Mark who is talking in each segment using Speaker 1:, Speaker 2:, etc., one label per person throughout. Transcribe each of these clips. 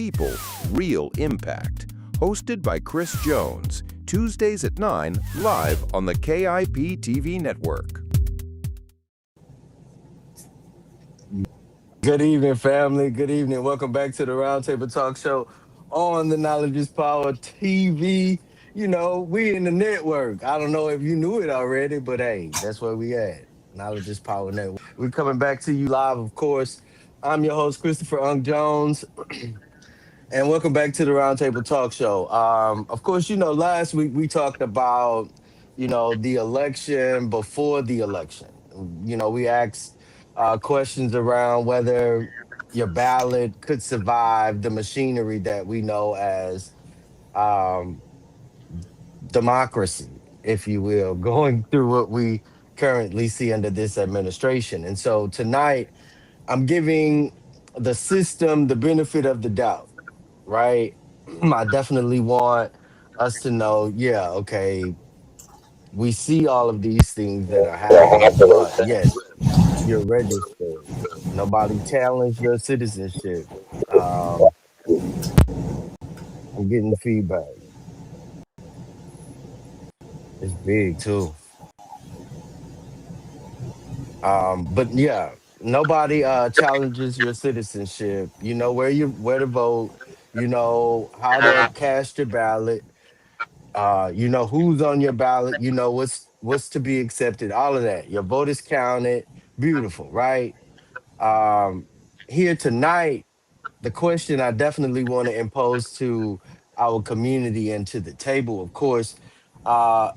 Speaker 1: people, real impact. Hosted by Chris Jones, Tuesdays at 9, live on the KIPTV Network.
Speaker 2: Good evening, family. Good evening. Welcome back to the Roundtable Talk Show on the Knowledge is Power TV. You know, we in the network. I don't know if you knew it already, but hey, that's where we at. Knowledge is Power Network. We're coming back to you live, of course. I'm your host, Christopher Ung Jones, and welcome back to the Roundtable Talk Show. Of course, you know, last week we talked about, the election before the election. We asked questions around whether your ballot could survive the machinery that we know as um, democracy, if you will, going through what we currently see under this administration. And so tonight, I'm giving the system the benefit of the doubt, right? I definitely want us to know, yeah, okay, we see all of these things that are happening, but yes, you're registered. Nobody challenged your citizenship. Um, I'm getting feedback. It's big too. But yeah, nobody challenges your citizenship. You know where to vote. You know how to cast your ballot. You know who's on your ballot. You know what's to be accepted. All of that. Your vote is counted. Beautiful, right? Um, Here tonight, the question I definitely want to impose to our community and to the table, of course,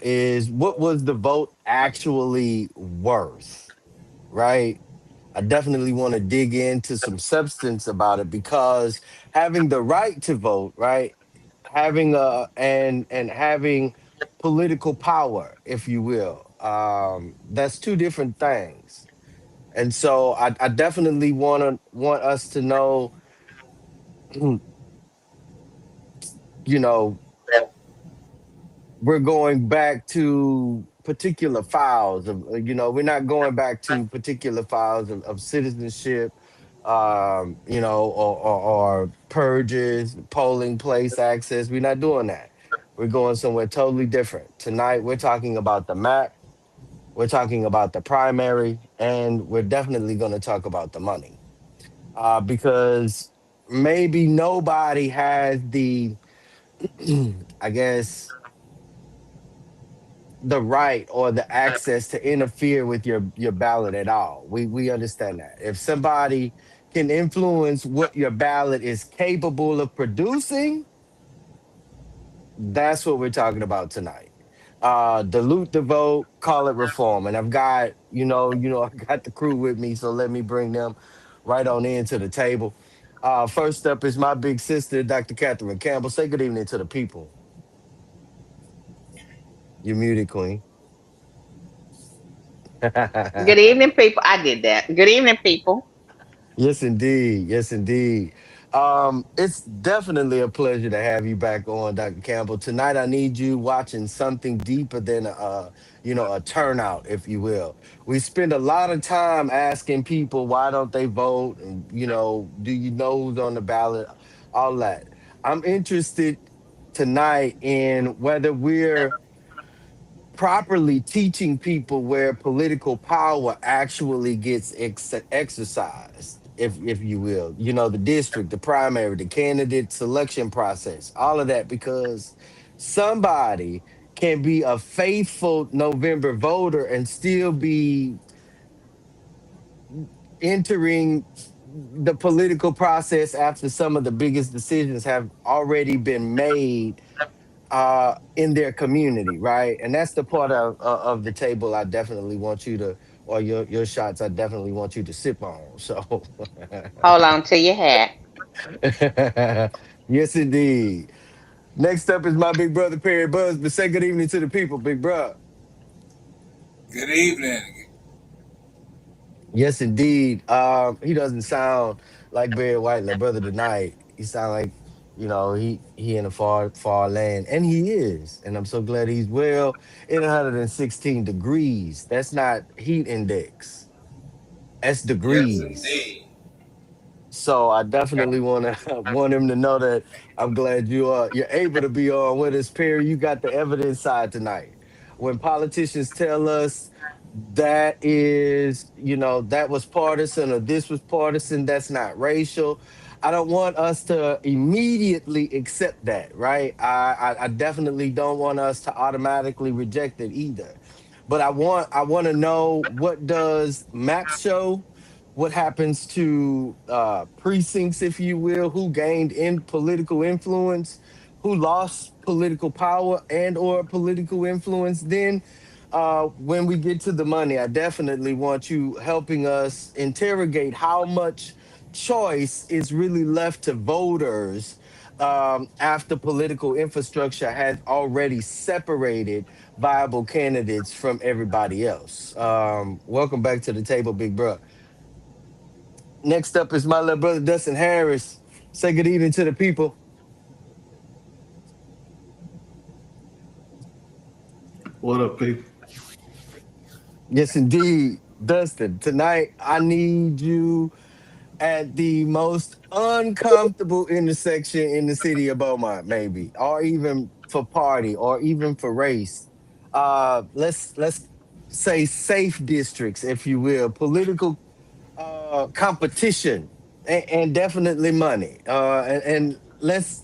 Speaker 2: is what was the vote actually worth, right? I definitely want to dig into some substance about it because having the right to vote, right? Having and having political power, if you will, that's two different things. And so I definitely want us to know, you know, we're going back to particular files of, we're not going back to particular files of citizenship, or purges, polling place access. We're not doing that. We're going somewhere totally different. Tonight, we're talking about the map, we're talking about the primary, and we're definitely going to talk about the money. Because maybe nobody has the, I guess, the right or the access to interfere with your ballot at all. We understand that. If somebody can influence what your ballot is capable of producing, that's what we're talking about tonight. Dilute the vote, call it reform. And I've got, I got the crew with me, so let me bring them right on into the table. First up is my big sister, Dr. Catherine Campbell. Say good evening to the people. You're muted, Queen.
Speaker 3: Good evening, people. I did that. Good evening, people.
Speaker 2: Yes, indeed. Yes, indeed. It's definitely a pleasure to have you back on, Dr. Campbell. Tonight, I need you watching something deeper than a turnout, if you will. We spend a lot of time asking people why don't they vote, and do you know who's on the ballot, all that. I'm interested tonight in whether we're properly teaching people where political power actually gets exercised, if you will. The district, the primary, the candidate selection process, all of that, because somebody can be a faithful November voter and still be entering the political process after some of the biggest decisions have already been made in their community, right? And that's the part of the table I definitely want you to, or your shots I definitely want you to sip on. So
Speaker 3: Hold on to your hat.
Speaker 2: yes indeed. Next up is my big brother Perry Buzz, but say good evening to the people, big bro.
Speaker 4: Good evening.
Speaker 2: Yes indeed. He doesn't sound like Barry White, like brother tonight. He sound like, he in a far land, and he is, and I'm so glad he's well. In 116 degrees, that's not heat index, that's
Speaker 4: Yes,
Speaker 2: degrees.
Speaker 4: indeed.
Speaker 2: So I definitely want to want him to know that I'm glad you're able to be on with us, Perry. You got the evidence side tonight. When politicians tell us that is, that was partisan or this was partisan, that's not racial. I don't want us to immediately accept that, right? I definitely don't want us to automatically reject it either. But I want to know, what does map show? What happens to precincts, if you will, who gained in political influence, who lost political power and or political influence. Then when we get to the money, I definitely want you helping us interrogate how much choice is really left to voters after political infrastructure has already separated viable candidates from everybody else. Welcome back to the table, big bro. Next up is my little brother Dustin Harris. Say good evening to the people.
Speaker 5: What up, people?
Speaker 2: Yes, indeed, Dustin. Tonight, I need you at the most uncomfortable intersection in the city of Beaumont, maybe, or even for party, or even for race. Let's say safe districts, if you will, political competition, and definitely money. And let's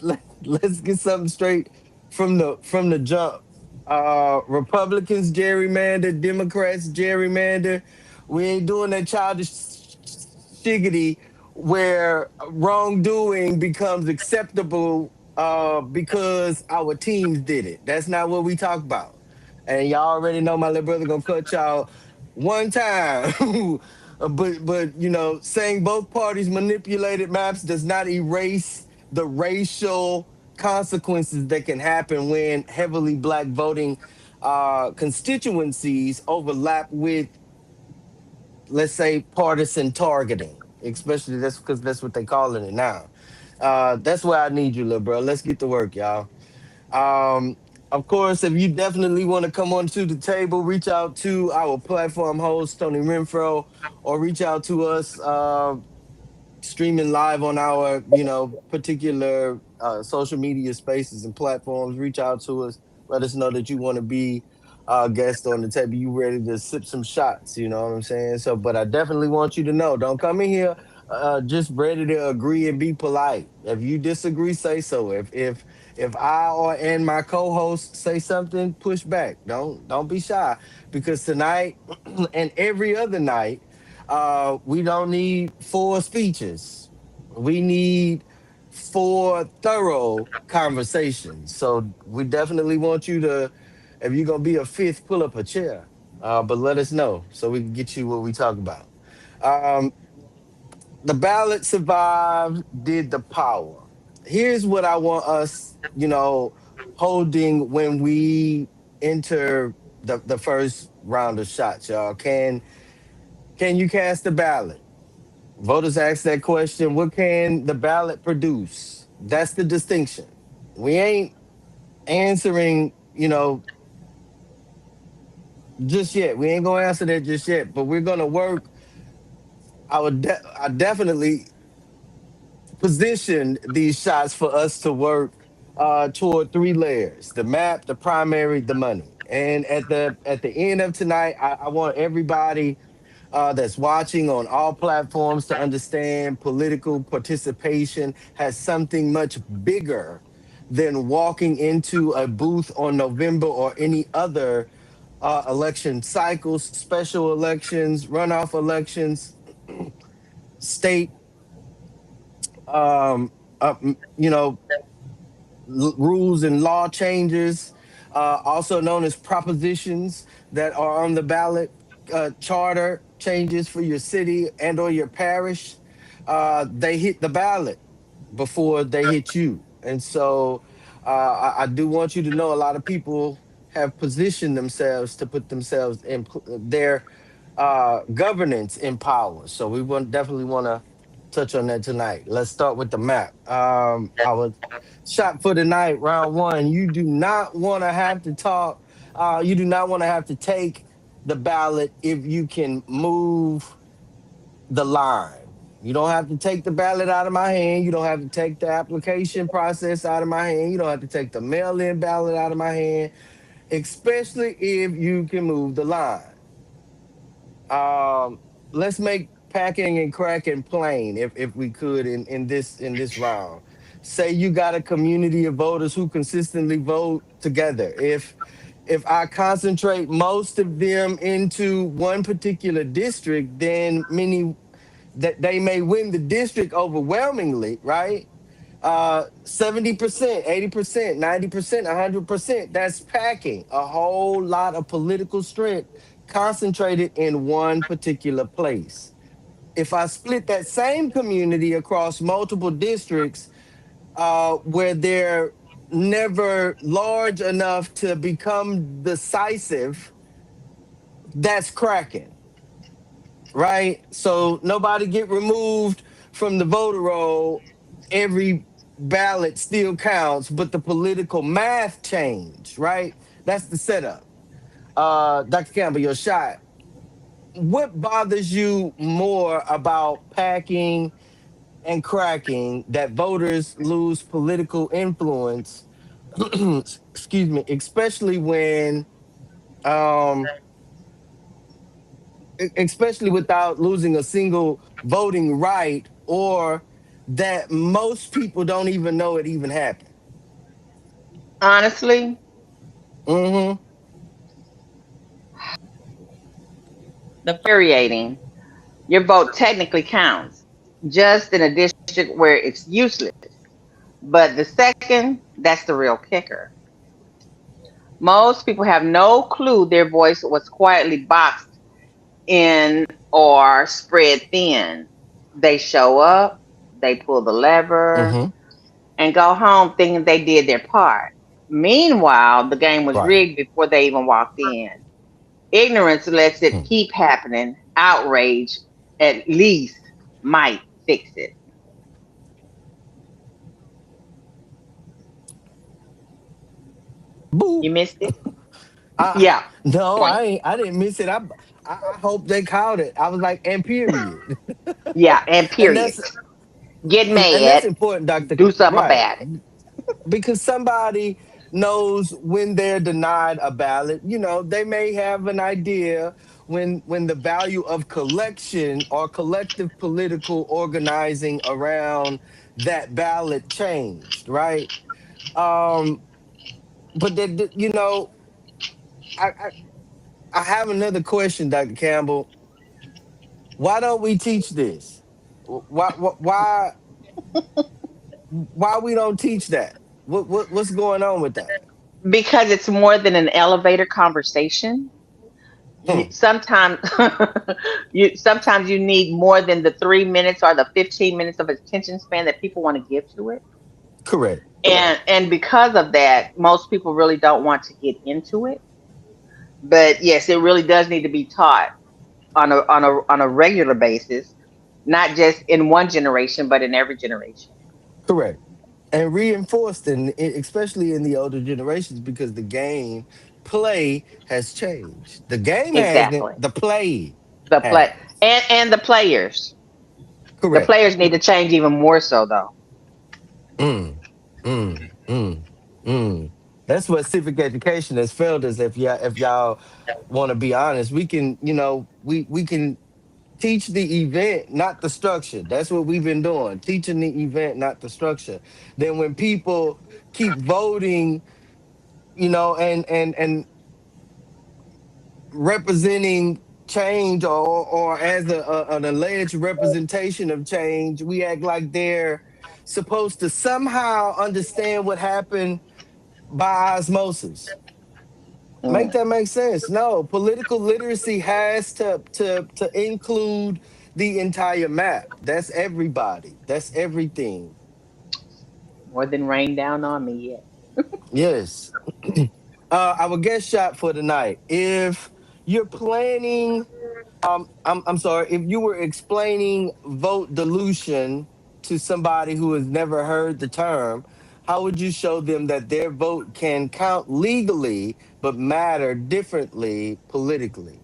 Speaker 2: get something straight from the jump. Republicans gerrymander, Democrats gerrymander. We ain't doing that childish shiggity where wrongdoing becomes acceptable because our teams did it. That's not what we talk about. And y'all already know my little brother gonna cut y'all one time. But saying both parties manipulated maps does not erase the racial consequences that can happen when heavily black voting constituencies overlap with, let's say, partisan targeting. Especially that's because that's what they calling it now. That's why I need you, little bro. Let's get to work, y'all. Um, of course, if you definitely want to come onto the table, reach out to our platform host, Tony Renfro, or reach out to us streaming live on our, particular social media spaces and platforms. Reach out to us. Let us know that you want to be a guest on the table. You ready to sip some shots? You know what I'm saying? So, but I definitely want you to know, don't come in here just ready to agree and be polite. If you disagree, say so. If I or and my co-host say something, push back. Don't be shy, because tonight and every other night, we don't need four speeches. We need four thorough conversations. So we definitely want you to, if you're gonna be a fifth, pull up a chair. But let us know so we can get you what we talk about. Um, the ballot survived, did the power. Here's what I want us, holding when we enter the first round of shots, y'all. Can you cast a ballot? Voters ask that question. What can the ballot produce? That's the distinction. We ain't answering, just yet. We ain't gonna answer that just yet. But we're gonna work. I definitely position these shots for us to work toward three layers: the map, the primary, the money. And at the end of tonight, I want everybody that's watching on all platforms to understand political participation has something much bigger than walking into a booth on November or any other election cycles, special elections, runoff elections, state, um, you know, rules and law changes, also known as propositions that are on the ballot, charter changes for your city and or your parish. They hit the ballot before they hit you. And so I do want you to know, a lot of people have positioned themselves to put themselves in their governance in power. So we want definitely want to touch on that tonight. Let's start with the map. Our shot for tonight, round one. You do not want to have to talk. You do not want to have to take the ballot if you can move the line. You don't have to take the ballot out of my hand. You don't have to take the application process out of my hand. You don't have to take the mail in ballot out of my hand, especially if you can move the line. Um, let's make packing and cracking plain if we could in this round. Say you got a community of voters who consistently vote together. If I concentrate most of them into one particular district, then many that they may win the district overwhelmingly, right? 70%, 80%, 90%, 100%. That's packing a whole lot of political strength concentrated in one particular place. If I split that same community across multiple districts, where they're never large enough to become decisive, that's cracking, right? So nobody get removed from the voter roll. Every ballot still counts, but the political math changed, right? That's the setup. Dr. Campbell, your shot. What bothers you more about packing and cracking that voters lose political influence? Excuse me, especially when um especially without losing a single voting right, or that most people don't even know it even happened.
Speaker 3: Honestly,
Speaker 2: Mm-hmm.
Speaker 3: infuriating. Your vote technically counts, just in a district where it's useless. But the second, that's the real kicker. Most people have no clue their voice was quietly boxed in or spread thin. They show up, they pull the lever,
Speaker 2: Mm-hmm.
Speaker 3: and go home thinking they did their part. Meanwhile, the game was
Speaker 2: Right.
Speaker 3: rigged before they even walked in. Ignorance lets it
Speaker 2: Hmm.
Speaker 3: keep happening. Outrage, at least, might fix it.
Speaker 2: Boo.
Speaker 3: You missed it?
Speaker 2: I
Speaker 3: Yeah.
Speaker 2: no,
Speaker 3: Point.
Speaker 2: I didn't miss it. I hope they called it. I was like, and period.
Speaker 3: Yeah, and
Speaker 2: and
Speaker 3: period.
Speaker 2: that's
Speaker 3: Get
Speaker 2: and that's
Speaker 3: mad,
Speaker 2: important, Doctor.
Speaker 3: do something
Speaker 2: Right.
Speaker 3: about it.
Speaker 2: Because somebody knows when they're denied a ballot. They may have an idea when the value of collection or collective political organizing around that ballot changed, right? um but I, I I have another question, Dr. Campbell. Why don't we teach this? Why we don't teach that? What's going on with that?
Speaker 3: Because it's more than an elevator conversation.
Speaker 2: Hmm.
Speaker 3: Sometimes sometimes you need more than the 3 minutes or the 15 minutes of attention span that people want to give to it.
Speaker 2: Correct.
Speaker 3: And because of that, most people really don't want to get into it. But yes, it really does need to be taught on a regular basis, not just in one generation, but in every generation.
Speaker 2: Correct. And reinforced especially in the older generations, because the game play has changed. The game hasn't,
Speaker 3: Exactly.
Speaker 2: the play
Speaker 3: The play
Speaker 2: has.
Speaker 3: and the players. The
Speaker 2: Correct.
Speaker 3: players need to change even more so though.
Speaker 2: Mm, mm, mm, mm. That's what civic education has failed us. If y'all want to be honest, we can teach the event, not the structure. That's what we've been doing, teaching the event, not the structure. Then when people keep voting, and representing change, or as an alleged representation of change, we act like they're supposed to somehow understand what happened by osmosis. Make
Speaker 3: Mm.
Speaker 2: that make sense? No, political literacy has to include the entire map. That's everybody. That's everything.
Speaker 3: More than rain down on me yet.
Speaker 2: Yes. Our guest shot for tonight. If you're planning, I'm sorry, if you were explaining vote dilution to somebody who has never heard the term, how would you show them that their vote can count legally but matter differently politically?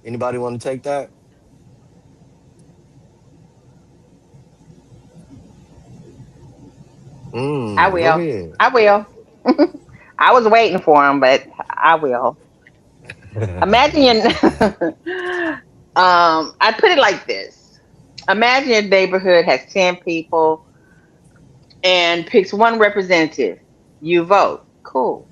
Speaker 2: Anybody want to take that?
Speaker 3: I
Speaker 2: Go
Speaker 3: will.
Speaker 2: ahead.
Speaker 3: I will. I was waiting for him, but I will. Imagine I put it like this. Imagine your neighborhood has 10 people and picks one representative. You vote. Cool.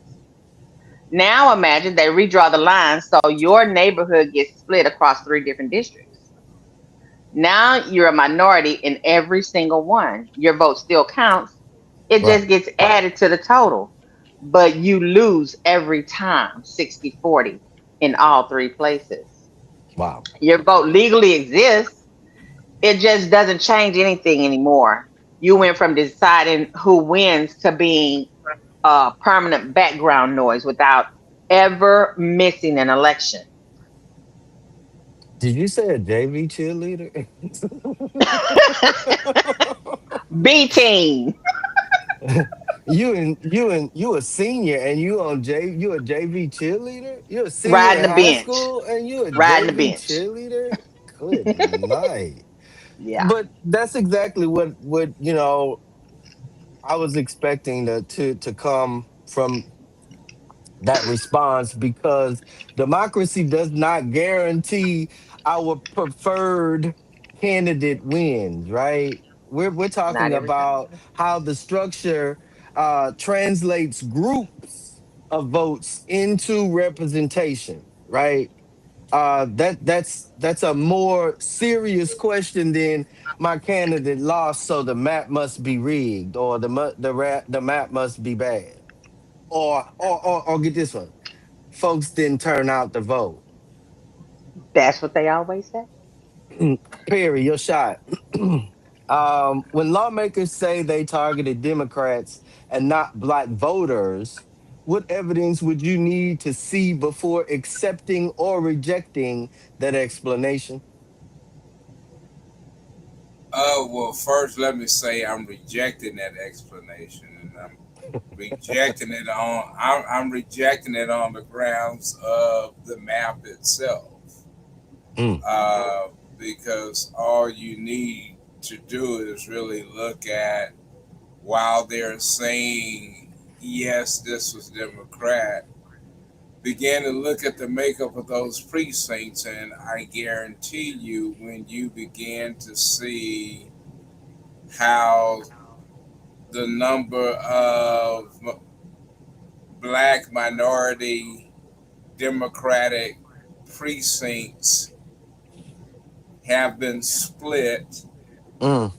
Speaker 3: Now imagine they redraw the line so your neighborhood gets split across three different districts. Now you're a minority in every single one. Your vote still counts. It
Speaker 2: Right.
Speaker 3: just gets added to the total. But you lose every time 60-40 in all three places.
Speaker 2: Wow.
Speaker 3: Your vote legally exists. It just doesn't change anything anymore. You went from deciding who wins to being a permanent background noise without ever missing an election.
Speaker 2: Did you say a JV cheerleader?
Speaker 3: B team,
Speaker 2: You a senior and you a JV cheerleader? You a senior
Speaker 3: riding
Speaker 2: in
Speaker 3: the
Speaker 2: high
Speaker 3: bench,
Speaker 2: school and you a
Speaker 3: riding the
Speaker 2: JV
Speaker 3: bench.
Speaker 2: cheerleader? Good night.
Speaker 3: Yeah,
Speaker 2: But that's exactly what I was expecting to come from that response, because democracy does not guarantee our preferred candidate wins, right? We're
Speaker 3: not
Speaker 2: talking
Speaker 3: every
Speaker 2: about
Speaker 3: time.
Speaker 2: how the structure translates groups of votes into representation, right? That's a more serious question than my candidate lost, so the map must be rigged, or the map must be bad, or get this one: folks didn't turn out to vote.
Speaker 3: That's what they always say.
Speaker 2: Perry, your shot. When lawmakers say they targeted Democrats and not black voters, what evidence would you need to see before accepting or rejecting that explanation?
Speaker 4: Well, first, let me say I'm rejecting that explanation, and I'm rejecting it on the grounds of the map itself,
Speaker 2: Mm,
Speaker 4: uh, because all you need to do is really look at, while they're saying yes, this was Democrat, begin to look at the makeup of those precincts, and I guarantee you, when you begin to see how the number of black minority Democratic precincts have been split
Speaker 2: mm,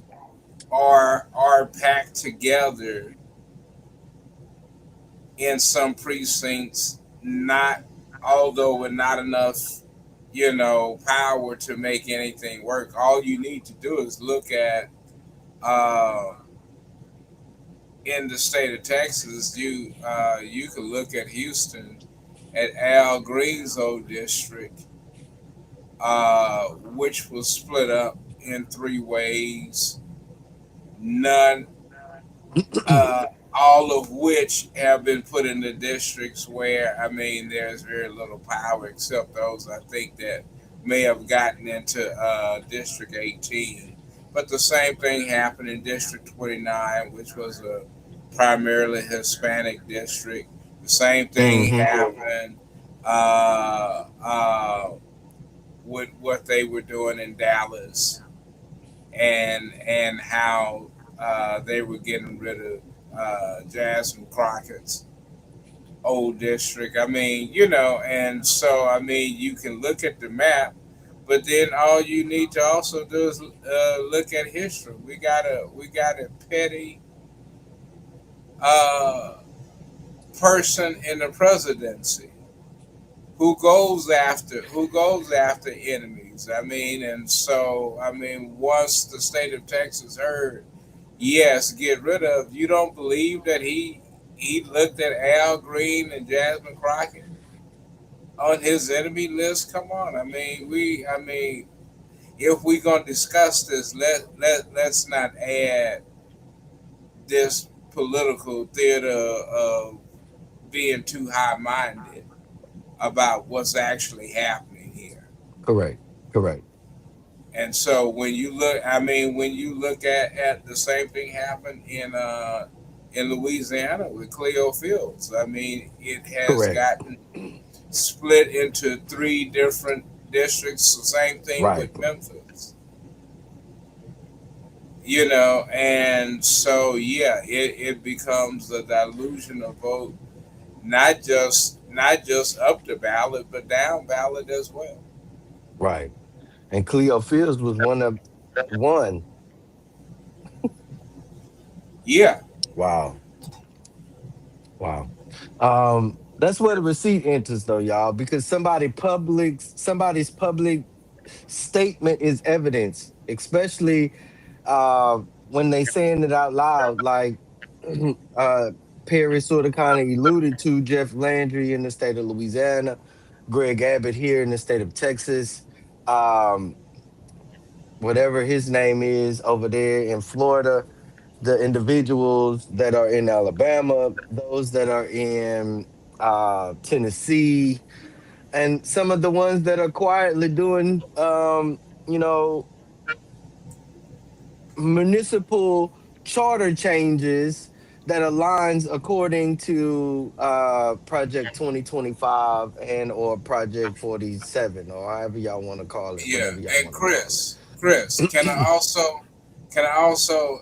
Speaker 4: or are packed together in some precincts, not, although with not enough, power to make anything work. All you need to do is look at, uh, in the state of Texas, you can look at Houston, at Al Green's old district, which was split up in three ways. None, uh, all of which have been put in the districts where, I mean, there's very little power, except those I think that may have gotten into District 18. But the same thing happened in District 29, which was a primarily Hispanic district. The same thing
Speaker 2: mm-hmm.
Speaker 4: happened with what they were doing in Dallas, and how they were getting rid of Jasmine Crockett's old district. I mean, and so I mean, you can look at the map, but then all you need to also do is look at history. We got a petty uh, person in the presidency who goes after enemies. I mean, and so I mean, once the state of Texas heard, yes, get rid of. You don't believe that he looked at Al Green and Jasmine Crockett on his enemy list? Come on, I mean, if we gonna discuss this, let's not add this political theater of being too high minded about what's actually happening here.
Speaker 2: Correct. Correct.
Speaker 4: And so when you look, I mean, when you look at the same thing happened in in Louisiana with Cleo Fields. I mean, it has
Speaker 2: Correct.
Speaker 4: gotten split into three different districts. The same thing
Speaker 2: Right.
Speaker 4: with Memphis. You know, and so yeah, it becomes a dilution of vote, not just up the ballot, but down ballot as well.
Speaker 2: Right. And Cleo Fields was one.
Speaker 4: Yeah,
Speaker 2: Wow. Wow. That's where the receipt enters though, y'all, because somebody's public statement is evidence, especially when they saying it out loud, like uh Perry sort of kind of alluded to Jeff Landry in the state of Louisiana, Greg Abbott here in the state of Texas, um, whatever his name is over there in Florida, the individuals that are in Alabama, those that are in Tennessee, and some of the ones that are quietly doing you know, municipal charter changes that aligns according to Project 2025 and or Project 47 or however y'all want to call it,
Speaker 4: yeah.
Speaker 2: whatever y'all
Speaker 4: And
Speaker 2: want to call
Speaker 4: Chris, can I also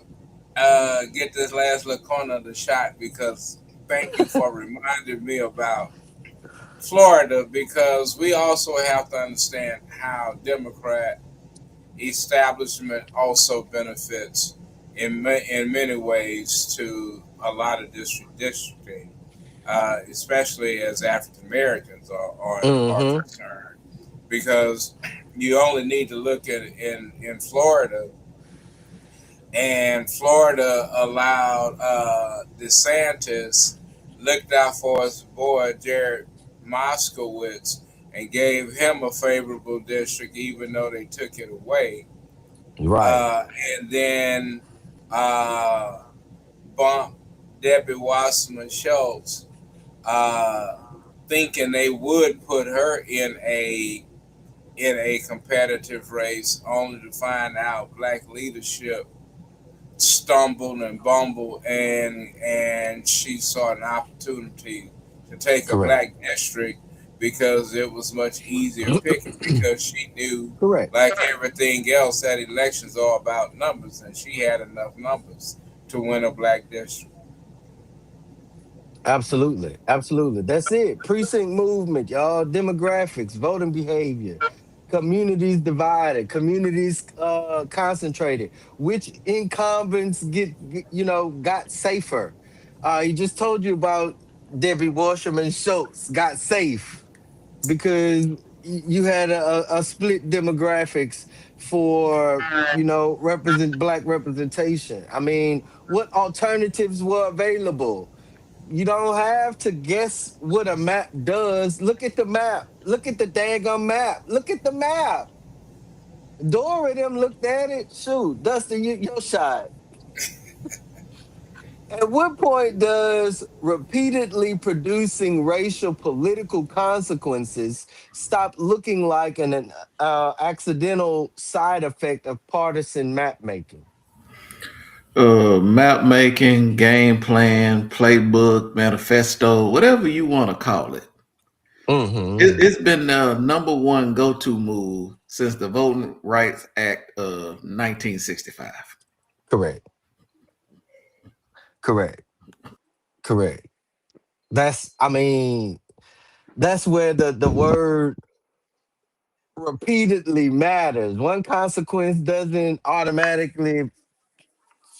Speaker 4: get this last little corner of the shot because thank you for reminding me about Florida because we also have to understand how Democrat establishment also benefits in many ways to a lot of districting, especially as African Americans are
Speaker 2: it.
Speaker 4: concerned, because you only need to look at in Florida, and Florida allowed DeSantis looked out for his boy Jared Moskowitz and gave him a favorable district, even though they took it away,
Speaker 2: Right.
Speaker 4: and then uh, bumped Debbie Wasserman Schultz, uh, thinking they would put her in a competitive race, only to find out black leadership stumbled and bumbled, and she saw an opportunity to take a
Speaker 2: Correct.
Speaker 4: black district because it was much easier picking because she knew,
Speaker 2: Correct.
Speaker 4: like everything else, that elections are about numbers, and she had enough numbers to win a black district.
Speaker 2: Absolutely. Absolutely. That's it. Precinct movement, y'all. Demographics, voting behavior, communities divided, communities concentrated. Which incumbents got safer? He just told you about Debbie Wasserman Schultz got safe because you had a split demographics for represent black representation. I mean, what alternatives were available? You don't have to guess what a map does. Look at the map. Look at the daggum map. Look at the map. Dora them looked at it. Shoot, Dustin, your shot. At what point does repeatedly producing racial political consequences stop looking like an accidental side effect of partisan map making?
Speaker 5: Map making, game plan, playbook, manifesto, whatever you want to call it.
Speaker 2: Mm-hmm.
Speaker 5: It's been the number one go-to move since the Voting Rights Act of 1965.
Speaker 2: Correct. Correct. Correct. I mean, that's where the word repeatedly matters. One consequence doesn't automatically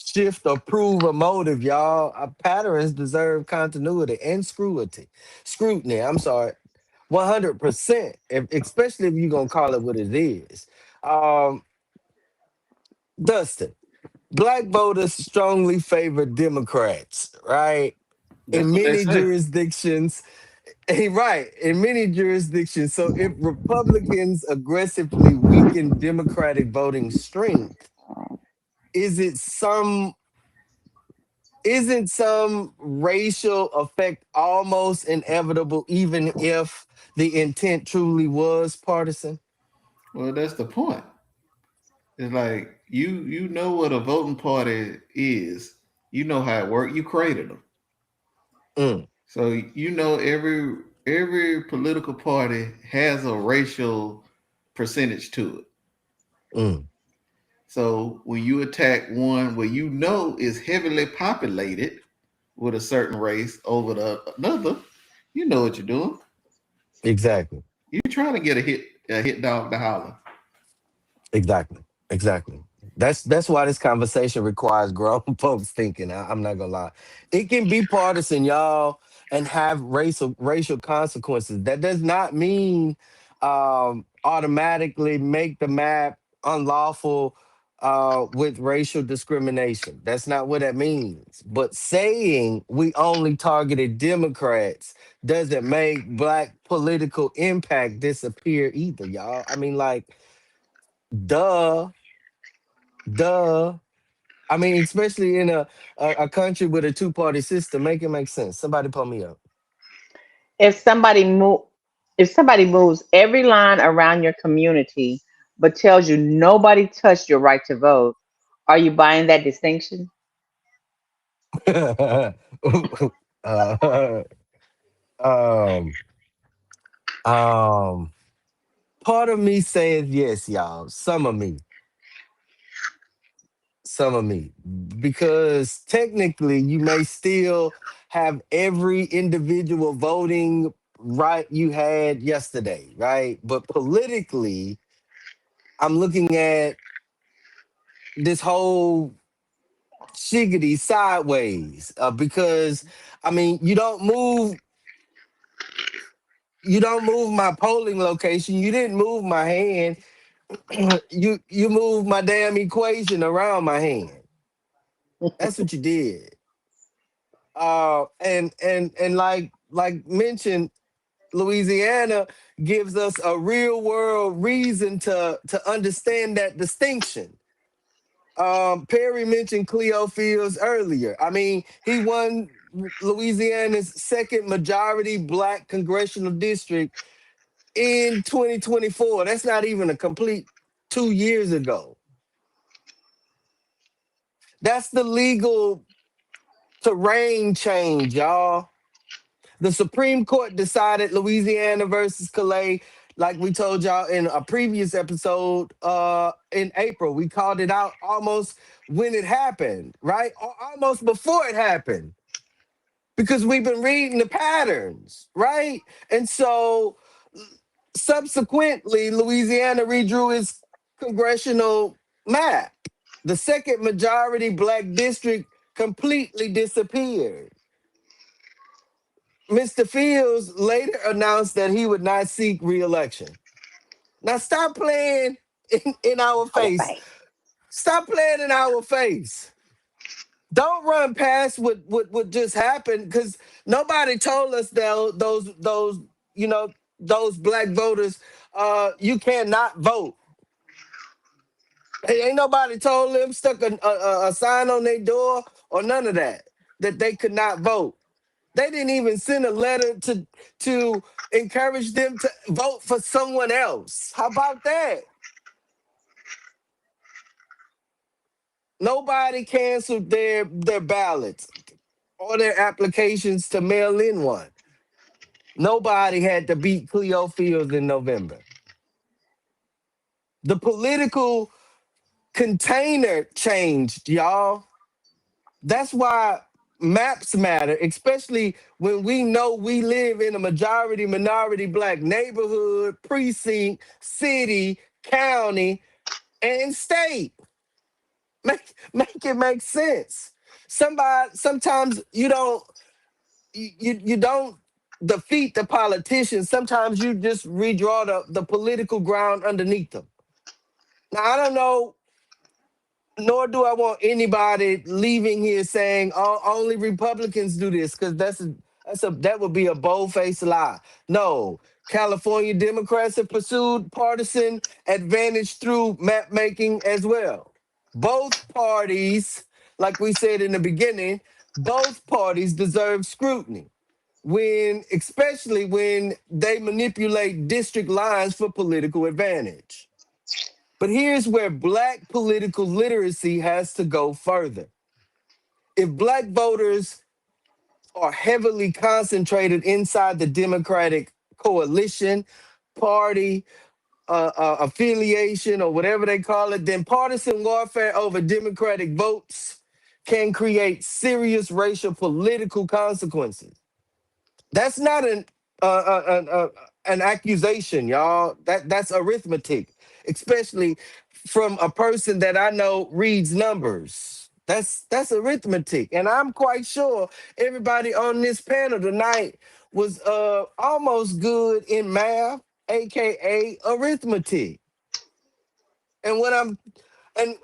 Speaker 2: shift or prove a motive, y'all. Our patterns deserve continuity and scrutiny. Scrutiny, I'm sorry. 100%, especially if you're going to call it what it is. Um, Dustin, black voters strongly favor Democrats, right?
Speaker 5: That's
Speaker 2: In
Speaker 5: what they
Speaker 2: many
Speaker 5: say.
Speaker 2: jurisdictions, right, in many jurisdictions. So if Republicans aggressively weaken Democratic voting strength, is it some isn't some racial effect almost inevitable, even if the intent truly was partisan?
Speaker 5: Well, that's the point. It's like you know what a voting party is. You know how it worked. You created them.
Speaker 2: Mm,
Speaker 5: So you know every political party has a racial percentage to it.
Speaker 2: mm.
Speaker 5: So when you attack one where you know is heavily populated with a certain race over another, you know what you're doing.
Speaker 2: Exactly.
Speaker 5: You're trying to get a hit dog to holler.
Speaker 2: Exactly. Exactly. That's why this conversation requires grown folks thinking. I'm not gonna lie. It can be partisan, y'all, and have racial consequences. That does not mean automatically make the map unlawful with racial discrimination. That's not what that means. But saying we only targeted Democrats doesn't make black political impact disappear either, y'all. I mean, like, duh, duh. I mean, especially in a country with a two-party system, make it make sense. Somebody pull me up.
Speaker 3: If somebody move, if somebody moves every line around your community, but tells you nobody touched your right to vote, are you buying that distinction?
Speaker 2: uh, um, um, part of me says yes, y'all. Some of me, because technically you may still have every individual voting right you had yesterday, right? But politically, I'm looking at this whole shiggity sideways because I mean you don't move my polling location. You didn't move my hand. You moved my damn equation around my hand. That's what you did. And like mentioned, Louisiana gives us a real world reason to understand that distinction. Perry mentioned Cleo Fields earlier. I mean, he won Louisiana's second majority black congressional district in 2024. That's not even a complete 2 years ago. That's the legal terrain change, y'all. The Supreme Court decided Louisiana versus Calais, like we told y'all in a previous episode in April. We called it out almost when it happened, right? Or almost before it happened, because we've been reading the patterns, right? And so subsequently, Louisiana redrew its congressional map. The second majority black district completely disappeared. Mr. Fields later announced that he would not seek re-election. Now stop playing in our
Speaker 3: Our
Speaker 2: face.
Speaker 3: face.
Speaker 2: Stop playing in our face. Don't run past what just happened, because nobody told us that those you know those black voters you cannot vote. Ain't nobody told them, stuck a sign on their door or none of that they could not vote. They didn't even send a letter to encourage them to vote for someone else. How about that? Nobody canceled their ballots or their applications to mail in one. Nobody had to beat Cleo Fields in November. The political container changed, y'all. That's why maps matter, especially when we know we live in a majority minority black neighborhood, precinct, city, county, and state. Make it make sense. Sometimes you don't defeat the politicians. Sometimes you just redraw the political ground underneath them. Now I don't know, nor do I want anybody leaving here saying, oh, only Republicans do this, because that would be a bold-faced lie. No, California Democrats have pursued partisan advantage through map making as well. Both parties, like we said in the beginning, both parties deserve scrutiny especially when they manipulate district lines for political advantage. But here's where black political literacy has to go further. if black voters are heavily concentrated inside the Democratic coalition, party, affiliation, or whatever they call it, then partisan warfare over Democratic votes can create serious racial political consequences. That's not an accusation, y'all. That's arithmetic, especially from a person that I know reads numbers. That's arithmetic, and I'm quite sure everybody on this panel tonight was almost good in math, aka arithmetic. And when I'm and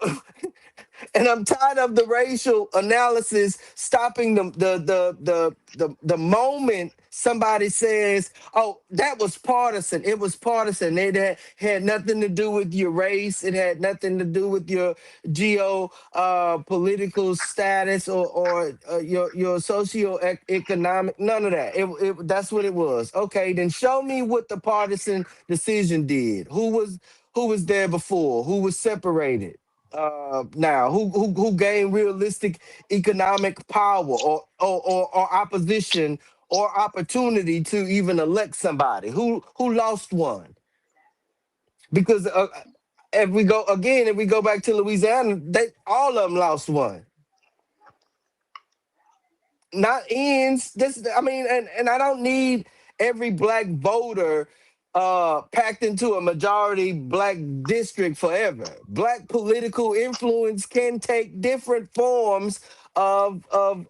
Speaker 2: and I'm tired of the racial analysis stopping the moment somebody says, "Oh, that was partisan." It was partisan. It had nothing to do with your race. It had nothing to do with your geo political status or your socio economic. None of that. That's what it was. Okay, then show me what the partisan decision did. Who was there before? Who was separated? Now who gained realistic economic power or opposition or opportunity to even elect somebody who lost one because if we go back to Louisiana, they all of them lost one, not ends. This, I mean, and I don't need every black voter packed into a majority black district forever. Black political influence can take different forms of of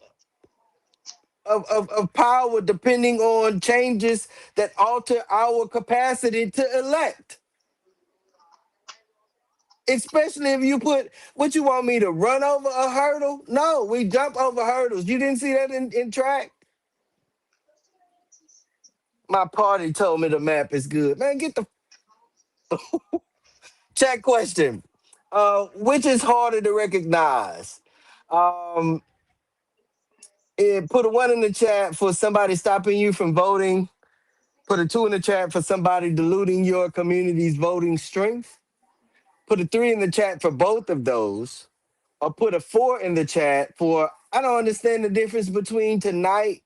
Speaker 2: of power depending on changes that alter our capacity to elect. Especially if you put what you want me to run over a hurdle. No, we jump over hurdles. You didn't see that in track. My party told me the map is good. Man, get the chat question. Which is harder to recognize? Um, put a one in the chat for somebody stopping you from voting. Put a two in the chat for somebody diluting your community's voting strength. Put a three in the chat for both of those. Or put a four in the chat for I don't understand the difference between tonight.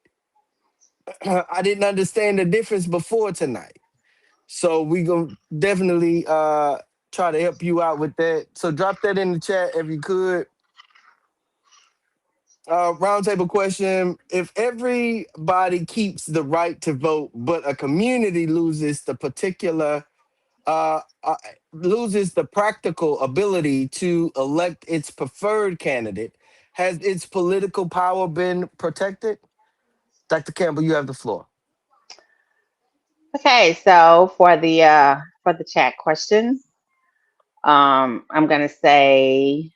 Speaker 2: I didn't understand the difference before tonight. So we gonna definitely try to help you out with that. So drop that in the chat if you could. Roundtable question: if everybody keeps the right to vote, but a community uh, uh, loses the practical ability to elect its preferred candidate, has its political power been protected? Dr. Campbell, you have the floor.
Speaker 3: Okay, so for the chat question, I'm gonna say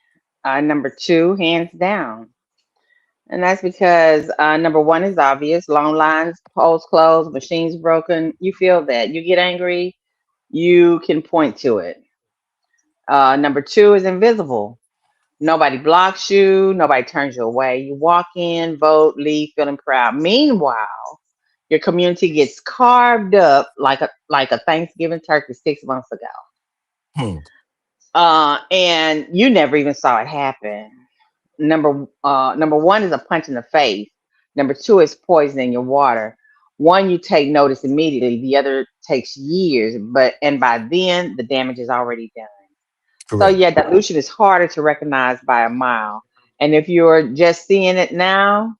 Speaker 3: number two, hands down. And that's because number one is obvious. Long lines, polls closed, machines broken. You feel that. You get angry, you can point to it. Number two is invisible. Nobody blocks you, nobody turns you away. You walk in, vote, leave, feeling proud. Meanwhile, your community gets carved up like a Thanksgiving turkey 6 months ago.
Speaker 2: Hmm.
Speaker 3: And you never even saw it happen. Number one is a punch in the face. Number two is poison in your water. One you take notice immediately. The other takes years, and by then the damage is already done. So
Speaker 2: Correct.
Speaker 3: yeah, dilution is harder to recognize by a mile. And if you're just seeing it now,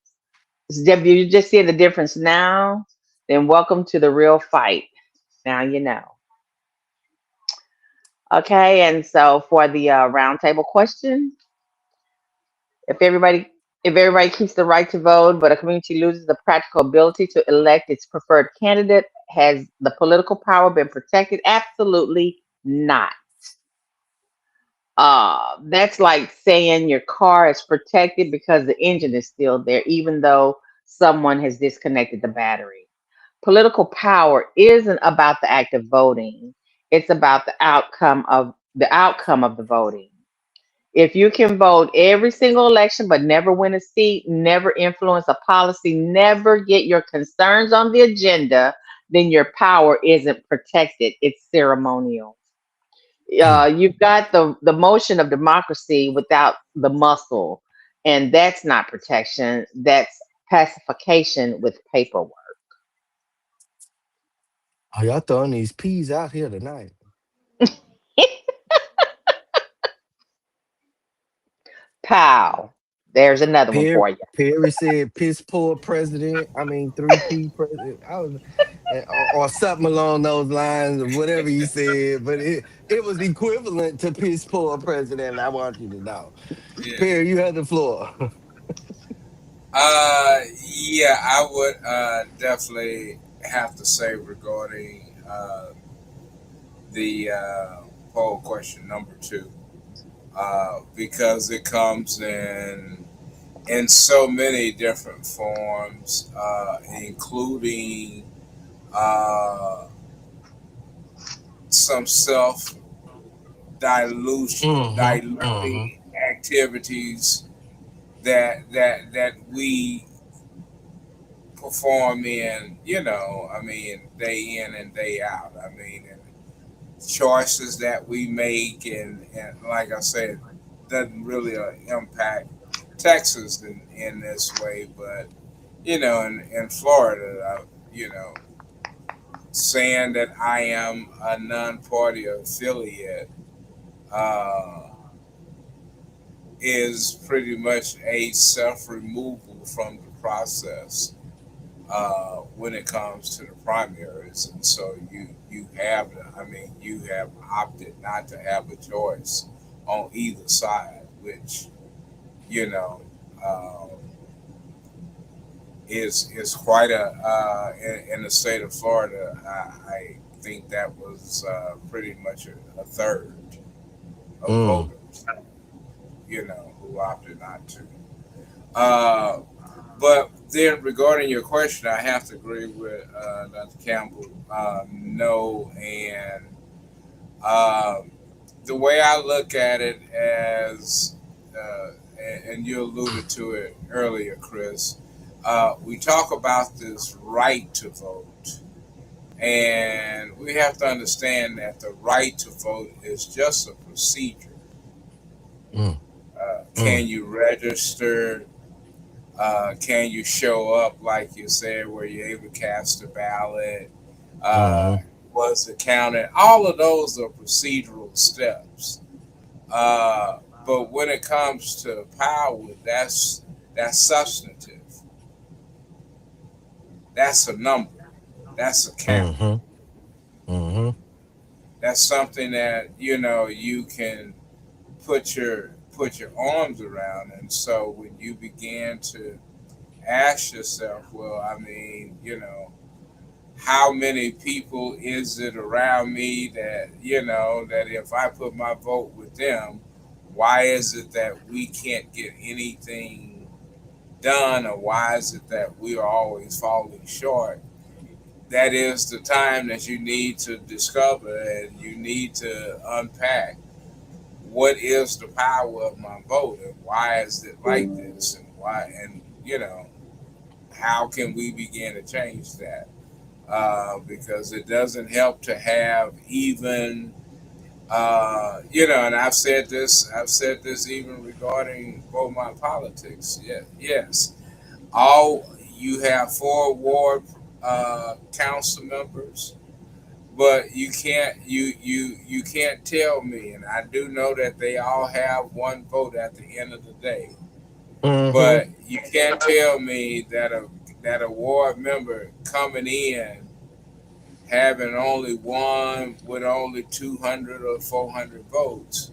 Speaker 3: if you're just seeing the difference now, then welcome to the real fight. Now you know. Okay, and so for the roundtable question, if everybody if everybody keeps the right to vote, but a community loses the practical ability to elect its preferred candidate, has the political power been protected? Absolutely not. That's like saying your car is protected because the engine is still there, even though someone has disconnected the battery. Political power isn't about the act of voting. It's about the outcome of the voting. If you can vote every single election but never win a seat, never influence a policy, never get your concerns on the agenda, then your power isn't protected. It's ceremonial.
Speaker 2: Hmm.
Speaker 3: You've got the motion of democracy without the muscle. And that's not protection, that's pacification with paperwork.
Speaker 2: Oh, y'all throwing these peas out here tonight.
Speaker 3: Pow. There's another one
Speaker 2: Perry,
Speaker 3: for you.
Speaker 2: Perry said piss poor president. I mean 3P president. I was or something along those lines or whatever you said, but it was equivalent to piss poor president. I want you to know.
Speaker 4: Yeah.
Speaker 2: Perry, you have the floor.
Speaker 4: Yeah, I would definitely have to say regarding the poll question number two, because it comes in so many different forms, including uh, some self
Speaker 2: Mm-hmm.
Speaker 4: diluting activities that we perform in, I mean, day in and day out. I mean, and choices that we make, and like I said, doesn't really impact Texas in this way, but in Florida, saying that I am a non-party affiliate uh, is pretty much a self-removal from the process when it comes to the primaries, and so you have opted not to have a choice on either side, which you know um, is quite a in the state of Florida. I think that was pretty much a third of
Speaker 2: Mm.
Speaker 4: voters, who opted not to. Uh, But then, regarding your question, I have to agree with Dr. Campbell. No, and um, the way I look at it as, and you alluded to it earlier, Chris, we talk about this right to vote, and we have to understand that the right to vote is just a procedure.
Speaker 2: Mm. Mm.
Speaker 4: Can you register? Can you show up, like you said, where you're able to cast a ballot? Uh,
Speaker 2: Mm-hmm.
Speaker 4: was it counted? All of those are procedural steps. But when it comes to power, that's substantive. That's a number. That's a count.
Speaker 2: Mm-hmm. Mm-hmm.
Speaker 4: That's something that you can put your arms around. And so when you begin to ask yourself, well, I mean, how many people is it around me that that if I put my vote with them, why is it that we can't get anything done, or why is it that we are always falling short? That is the time that you need to discover, and you need to unpack what is the power of my vote, and why is it like this, and why, and how can we begin to change that? Because it doesn't help to have even, and I've said this even regarding vote my politics. Yeah, yes, all you have four ward council members, but you can't tell me, and I do know that they all have one vote at the end of the day.
Speaker 2: Mm-hmm.
Speaker 4: But you can't tell me that a ward member coming in having only one with only 200 or 400 votes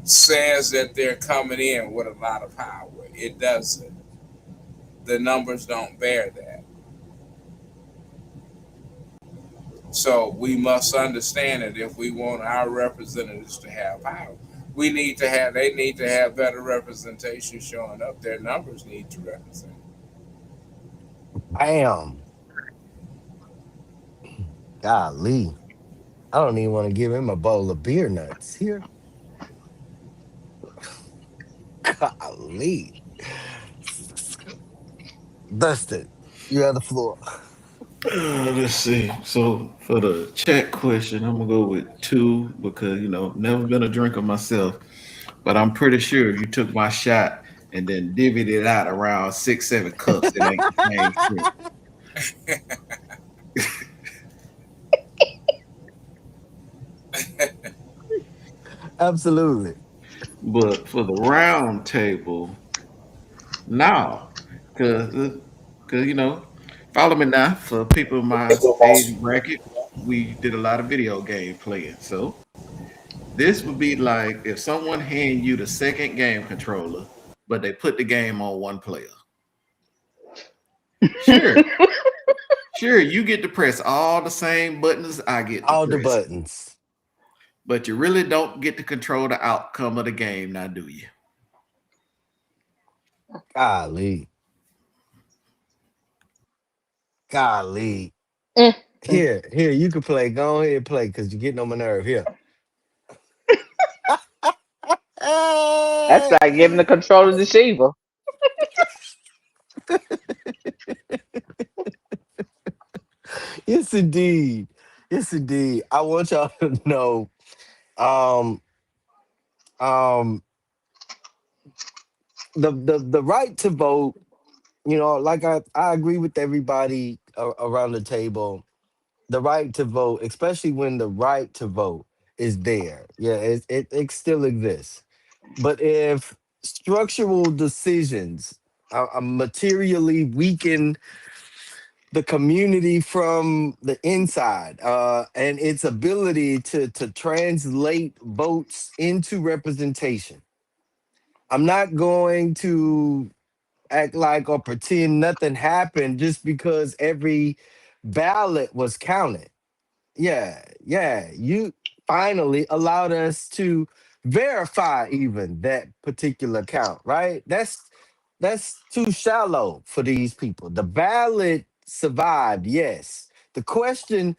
Speaker 4: says that they're coming in with a lot of power. It doesn't. The numbers don't bear that. So we must understand that if we want our representatives to have power, they need to have better representation showing up. Their numbers need to represent.
Speaker 2: Bam. Golly. I don't even want to give him a bowl of beer nuts here. Golly. Dustin, you have the floor.
Speaker 5: Let's see. So for the chat question, I'm gonna go with two because never been a drinker myself. But I'm pretty sure if you took my shot and then divvied it out around 6, 7 cups, it ain't the same shit.
Speaker 2: Absolutely.
Speaker 5: But for the round table, no, cause, cause follow me now. For people in my age bracket, we did a lot of video game playing. So this would be like if someone hand you the second game controller, but they put the game on one player. Sure, sure, you get to press all the same buttons I get to
Speaker 2: All the
Speaker 5: press,
Speaker 2: buttons.
Speaker 5: but you really don't get to control the outcome of the game. Now, do you?
Speaker 2: Golly. Golly.
Speaker 3: Mm, mm.
Speaker 2: Here, you can play. Go ahead and play because you're getting on my nerve. Here.
Speaker 3: That's like giving the control to the Shiva.
Speaker 2: Yes, indeed. Yes, indeed. I want y'all to know. Um, um, the right to vote. Like I agree with everybody around the table. The right to vote, especially when the right to vote is there. Yeah, it still exists. But if structural decisions materially weaken the community from the inside and its ability to translate votes into representation, I'm not going to act like or pretend nothing happened just because every ballot was counted. Yeah, you finally allowed us to verify even that particular count, right? That's too shallow for these people. The ballot survived, yes. The question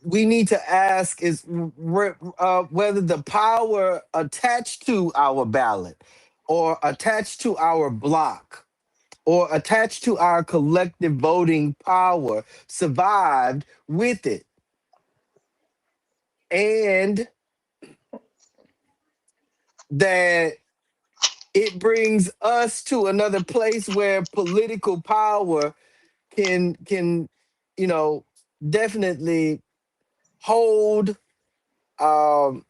Speaker 2: we need to ask is whether the power attached to our ballot or attached to our block or attached to our collective voting power survived with it. And that it brings us to another place where political power can you know definitely hold um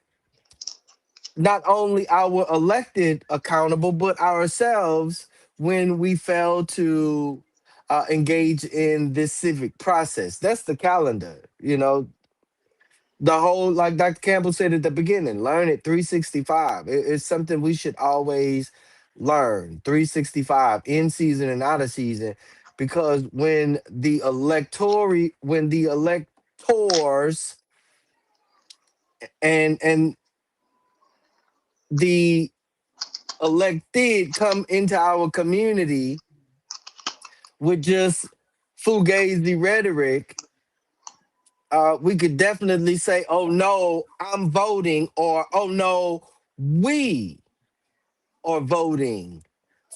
Speaker 2: not only our elected accountable but ourselves when we fail to engage in this civic process. That's the calendar, the whole, like Dr. Campbell said at the beginning, learn it 365. It's something we should always learn 365 in season and out of season, because when the electors and the elected come into our community with just fugazi rhetoric, we could definitely say, oh no, I'm voting, or oh no, we are voting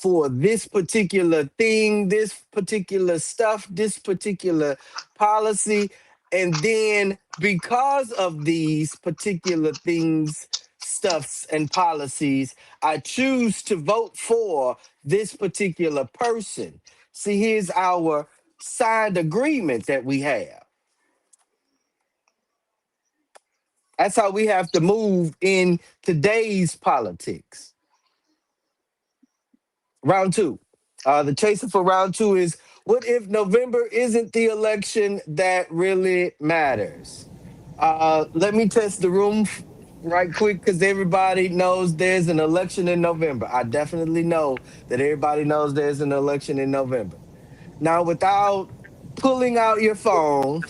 Speaker 2: for this particular thing, this particular stuff, this particular policy. And then because of these particular things, stuffs, and policies, I choose to vote for this particular person. See, here's our signed agreement that we have. That's how we have to move in today's politics. Round two. The chaser for round two is, what if November isn't the election that really matters? Let me test the room right quick because everybody knows there's an election in November. I definitely know that everybody knows there's an election in November. Now, without pulling out your phone,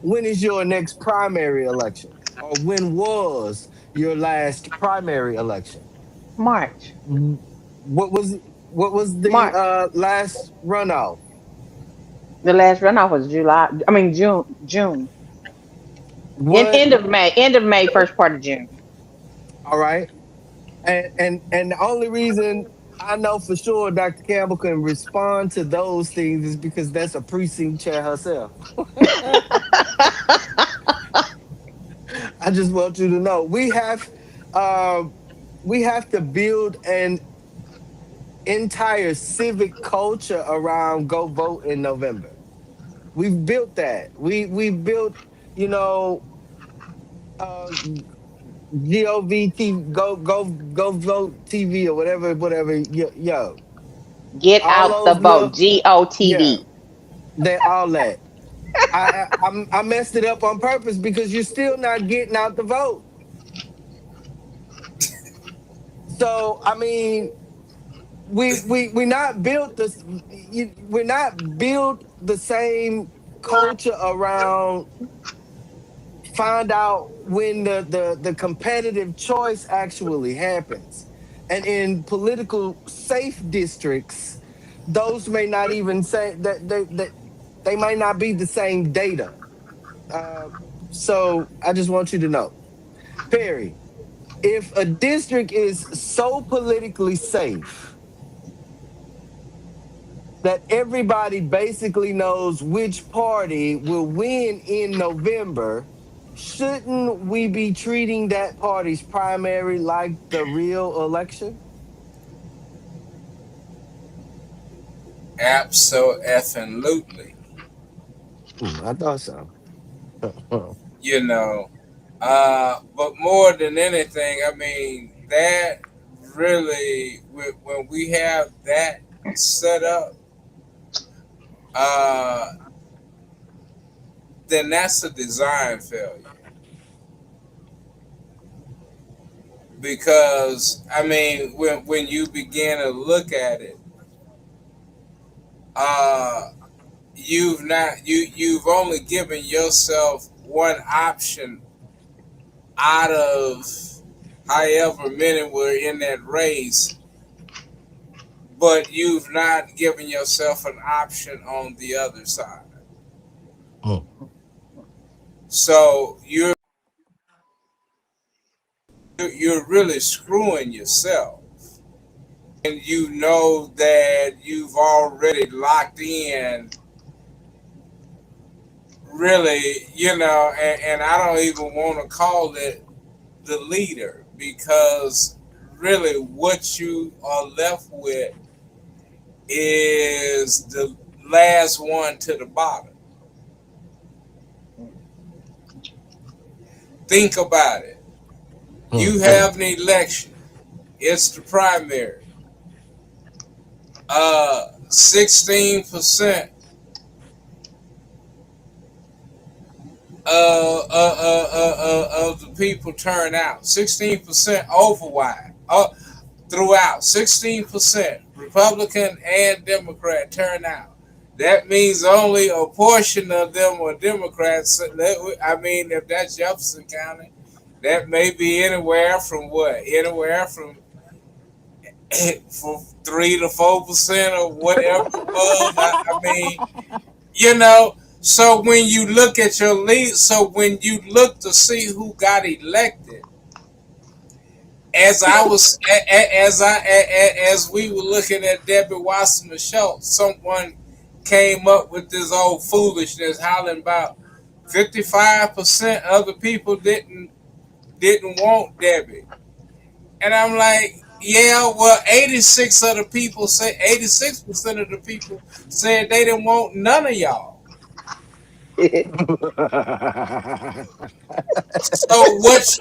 Speaker 2: when is your next primary election? Or when was your last primary election?
Speaker 3: March.
Speaker 2: What was the
Speaker 3: March.
Speaker 2: last runoff?
Speaker 3: The last runoff was July. I mean June. June.
Speaker 2: What?
Speaker 3: End of May. End of May. First part of June.
Speaker 2: All right. And the only reason I know for sure Dr. Campbell can respond to those things is because that's a precinct chair herself. I just want you to know we have. we have to build an entire civic culture around go vote in November. We've built that. We built, you know, uh GOV go vote TV or whatever. Yo,
Speaker 3: Get
Speaker 2: all
Speaker 3: out the
Speaker 2: those
Speaker 3: vote.
Speaker 2: little, yeah,
Speaker 3: GOTV.
Speaker 2: they all that. I messed it up on purpose because you're still not getting out the vote. So I mean, we not built this. We're not built the same culture around. Find out when the competitive choice actually happens, and in political safe districts, those may not even say that they might not be the same data. Uh, so I just want you to know, Perry, if a district is so politically safe that everybody basically knows which party will win in November, shouldn't we be treating that party's primary like the real election?
Speaker 4: Absolutely.
Speaker 2: I thought so.
Speaker 4: You know, but more than anything, I mean, that really, when we have that set up, uh, then that's a design failure. Because, I mean, when you begin to look at it, uh, you've only given yourself one option out of however many were in that race, but you've not given yourself an option on the other side.
Speaker 2: Mm,
Speaker 4: So you're really screwing yourself, and you know that you've already locked in. Really, and I don't even want to call it the leader, because really what you are left with is the last one to the bottom. Think about it.
Speaker 2: mm,
Speaker 4: You
Speaker 2: mm.
Speaker 4: have an election. It's the primary. 16% of the people turn out. 16% overwide. Throughout. 16% Republican and Democrat turnout. That means only a portion of them are Democrats. I mean, if that's Jefferson County, that may be anywhere from what? Anywhere from 3 to 4% or whatever it was. I mean, you know. So when you look at your lead, so when you look to see who got elected, as we were looking at Debbie Wasserman show, someone came up with this old foolishness, hollering about 55% of the people didn't want Debbie, and I'm like, yeah, well, 86% of the people said they didn't want none of y'all. So what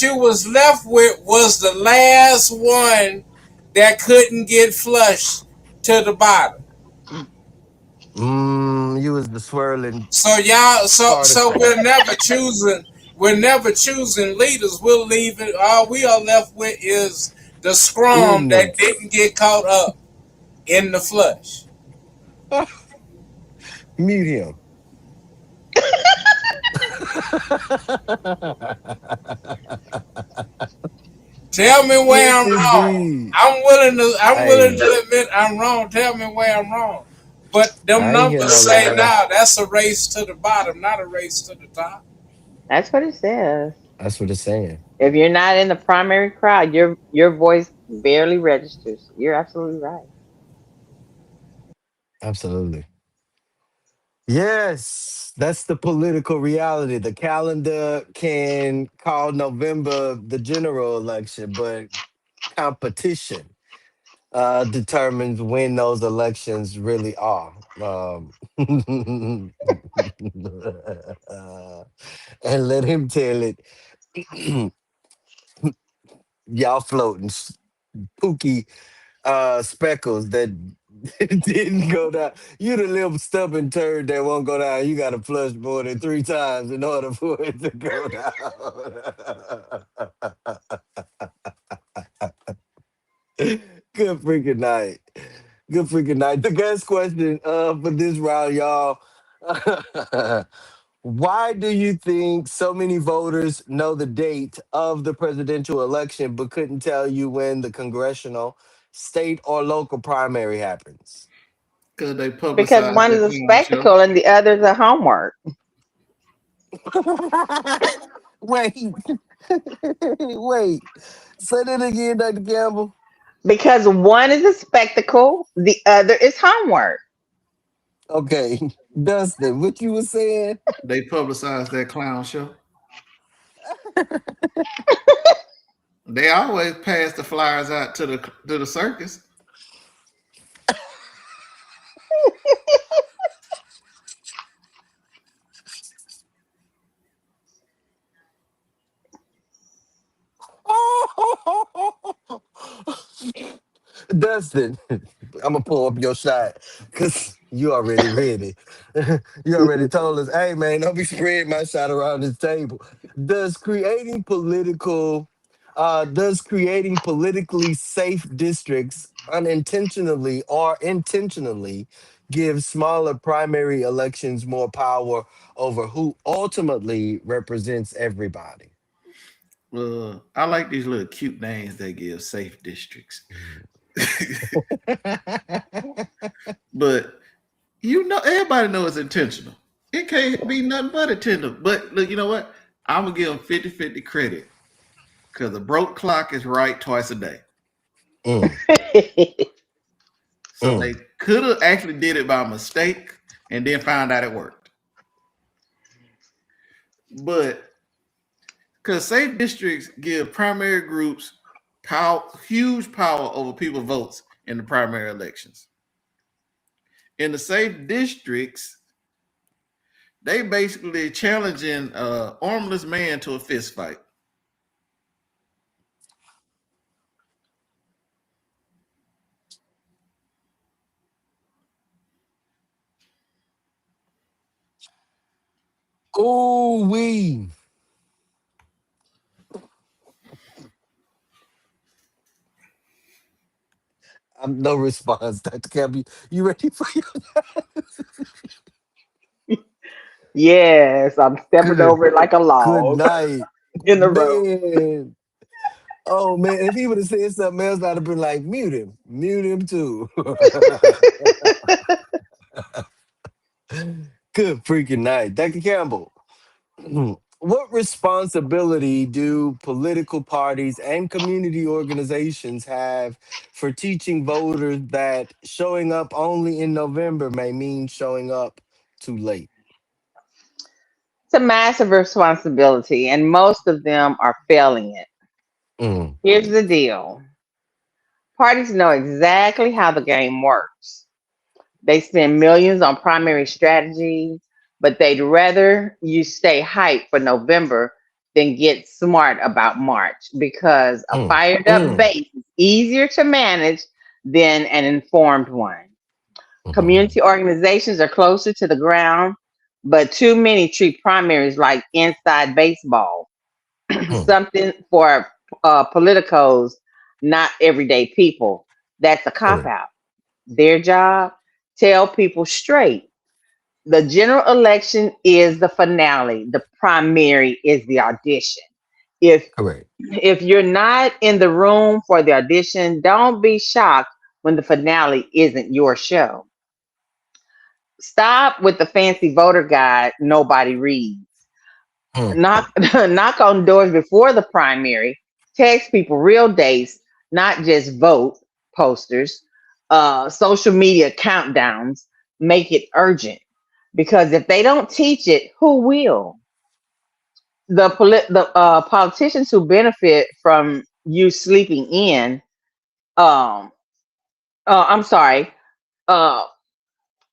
Speaker 4: you was left with was the last one that couldn't get flushed to the bottom.
Speaker 2: You was the swirling
Speaker 4: So y'all, so
Speaker 2: particle.
Speaker 4: we're never choosing leaders. We'll leave it. All we are left with is the scrum that didn't
Speaker 2: Remnants.
Speaker 4: get caught up in the flush.
Speaker 2: Mute him.
Speaker 4: Tell me where
Speaker 2: Yes,
Speaker 4: I'm wrong.
Speaker 2: indeed.
Speaker 4: I'm willing
Speaker 2: Hey,
Speaker 4: to admit I'm wrong. Tell me where I'm wrong. But them
Speaker 2: I ain't hear
Speaker 4: numbers
Speaker 2: no
Speaker 4: say,
Speaker 2: lies.
Speaker 4: nah, that's a race to the bottom, not a race to the top.
Speaker 3: That's what it says.
Speaker 2: That's what it's saying.
Speaker 3: If you're not in the primary crowd, your voice barely registers. You're absolutely right.
Speaker 2: Absolutely. Yes, that's the political reality. The calendar can call November the general election, but competition determines when those elections really are. And let him tell it. Y'all floating spooky speckles that didn't go down. You the little stubborn turd that won't go down. You got to flush more than 3 times in order for it to go down. Good freaking night. Good freaking night. The guest question for this round, y'all. Why do you think so many voters know the date of the presidential election but couldn't tell you when the congressional, state, or local primary happens?
Speaker 5: Because they
Speaker 3: Because
Speaker 5: publicize
Speaker 3: one is
Speaker 5: that
Speaker 3: a
Speaker 5: clown show.
Speaker 3: spectacle and the other is a homework.
Speaker 2: Wait, wait. Say that again, Dr. Campbell.
Speaker 3: Because one is a spectacle, the other is homework.
Speaker 2: Okay, Dustin, what you were saying?
Speaker 5: They publicize that clown show. They always pass the flyers out to the circus.
Speaker 2: Dustin, I'm gonna pull up your shot because you already ready. You already told us, hey man, don't be spreading my shot around this table. Does creating political, does creating politically safe districts unintentionally or intentionally give smaller primary elections more power over who ultimately represents everybody?
Speaker 5: I like these little cute names they give safe districts. But everybody knows it's intentional. It can't be nothing but intentional. But look, you know what? I'm gonna give them 50-50 credit because the broke clock is right twice a day.
Speaker 2: Mm,
Speaker 5: So
Speaker 2: mm.
Speaker 5: they could have actually did it by mistake and then found out it worked. But because safe districts give primary groups huge power over people's votes in the primary elections. In the safe districts, they basically challenging armless man to a fist fight.
Speaker 2: Ooh wee. I'm no response, Dr. Campbell. You ready for your
Speaker 3: Yes, I'm stepping
Speaker 2: good
Speaker 3: over it like a
Speaker 2: good
Speaker 3: log
Speaker 2: night?
Speaker 3: in the road.
Speaker 2: Man. Oh man, if he would have said something else, I'd have been like, mute him. Mute him too. Good freaking night. Dr. Campbell. What responsibility do political parties and community organizations have for teaching voters that showing up only in November may mean showing up too late?
Speaker 3: It's a massive responsibility, and most of them are failing it.
Speaker 2: Mm,
Speaker 3: Here's the deal: parties know exactly how the game works. They spend millions on primary strategies, but they'd rather you stay hyped for November than get smart about March because a
Speaker 2: mm,
Speaker 3: fired up
Speaker 2: mm,
Speaker 3: base is easier to manage than an informed one.
Speaker 2: mhm,
Speaker 3: Community organizations are closer to the ground, but too many treat primaries like inside baseball,
Speaker 2: mm,
Speaker 3: something for politicos, not everyday people. That's a cop
Speaker 2: correct.
Speaker 3: out. Their job, tell people straight. The general election is the finale. The primary is the audition. If
Speaker 2: Correct.
Speaker 3: if you're not in the room for the audition, don't be shocked when the finale isn't your show. Stop with the fancy voter guide nobody reads.
Speaker 2: Mm,
Speaker 3: Knock knock on doors before the primary. Text people real dates, not just vote posters. Social media countdowns. Make it urgent. because if they don't teach it, who will? The politicians who benefit from you sleeping in, um I'm sorry, uh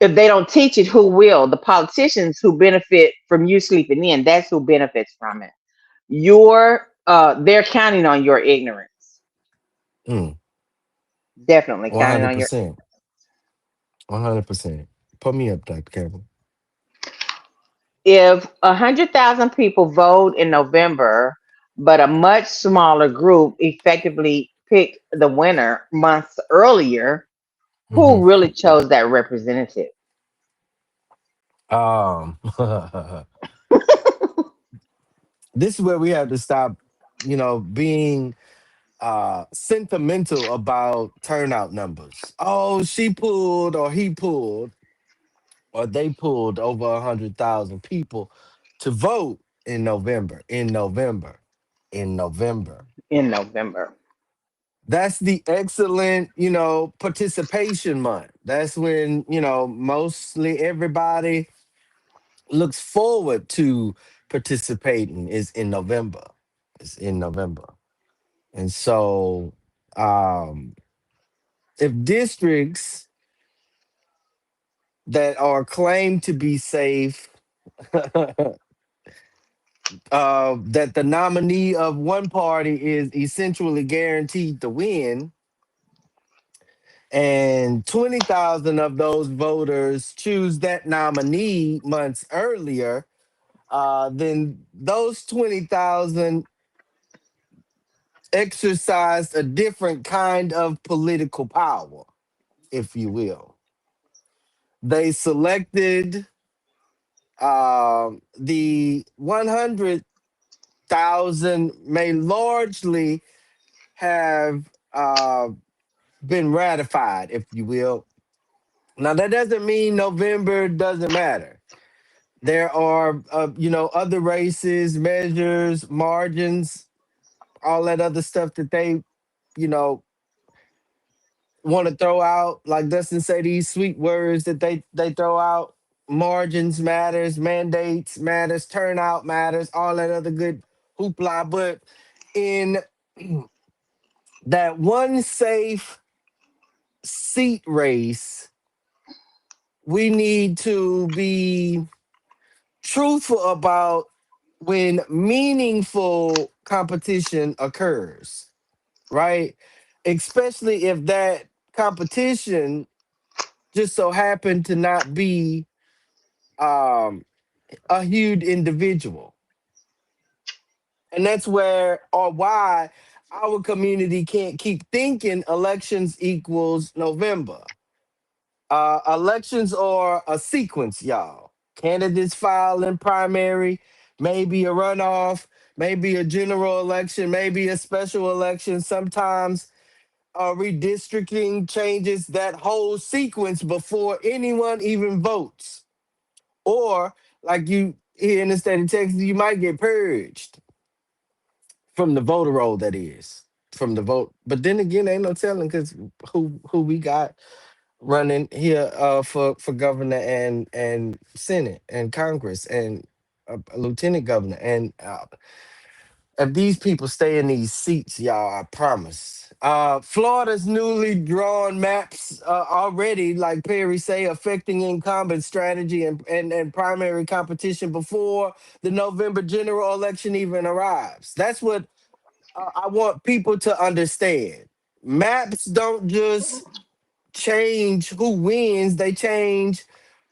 Speaker 3: if they don't teach it, who will? The politicians who benefit from you sleeping in, that's who benefits from it. They're counting on your ignorance.
Speaker 2: Mm,
Speaker 3: Definitely counting on your
Speaker 2: 100%. 100%. Put me up, Dr. Campbell.
Speaker 3: If 100,000 people vote in November, but a much smaller group effectively picked the winner months earlier,
Speaker 2: Hmm.
Speaker 3: who really chose that representative?
Speaker 2: Um, this is where we have to stop, being sentimental about turnout numbers. Oh, she pulled or he pulled or they pulled over 100,000 people to vote in November, in November.
Speaker 3: In November.
Speaker 2: That's the excellent, participation month. That's when, mostly everybody looks forward to participating is in November. It's in November. And so um if districts that are claimed to be safe that the nominee of one party is essentially guaranteed to win, and 20,000 of those voters choose that nominee months earlier, then those 20,000 exercised a different kind of political power, if you will. They selected the 100,000 may largely have been ratified, if you will. Now, that doesn't mean November doesn't matter. There are, other races, measures, margins, all that other stuff that they, you know, want to throw out. Like Dustin say, these sweet words that they throw out. Margins matters, mandates matters, turnout matters, all that other good hoopla. But in that one safe seat race, we need to be truthful about when meaningful competition occurs, right? Especially if that competition just so happened to not be um, a huge individual. And that's where or why our community can't keep thinking elections equals November. Elections are a sequence, y'all. Candidates file in primary, maybe a runoff, maybe a general election, maybe a special election. Sometimes redistricting changes that whole sequence before anyone even votes. Or, like you here in the state of Texas, you might get purged from the voter roll, that is, from the vote. But then again, ain't no telling because who we got running here for governor and senate and congress and a lieutenant governor, and if these people stay in these seats, y'all, I promise. Florida's newly drawn maps already, like Perry say, affecting incumbent strategy and primary competition before the November general election even arrives. That's what I want people to understand. Maps don't just change who wins, they change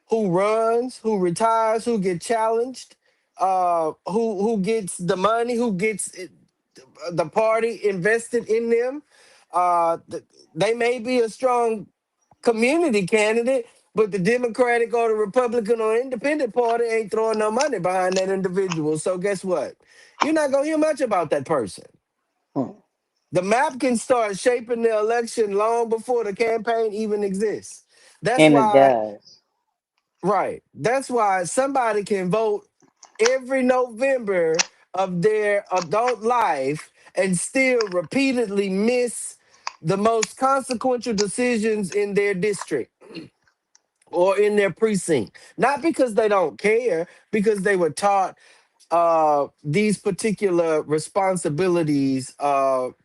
Speaker 2: who runs, who retires, who get challenged, who gets the money, who gets the party invested in them. They may be a strong community candidate, but the Democratic or the Republican or Independent Party ain't throwing no money behind that individual. So guess what? You're not gonna hear much about that person.
Speaker 3: Hmm.
Speaker 2: The map can start shaping the election long before the campaign even exists. That's
Speaker 3: And it
Speaker 2: why,
Speaker 3: does.
Speaker 2: right. That's why somebody can vote every November of their adult life and still repeatedly miss the most consequential decisions in their district. or in their precinct. Not because they don't care, because they were taught these particular responsibilities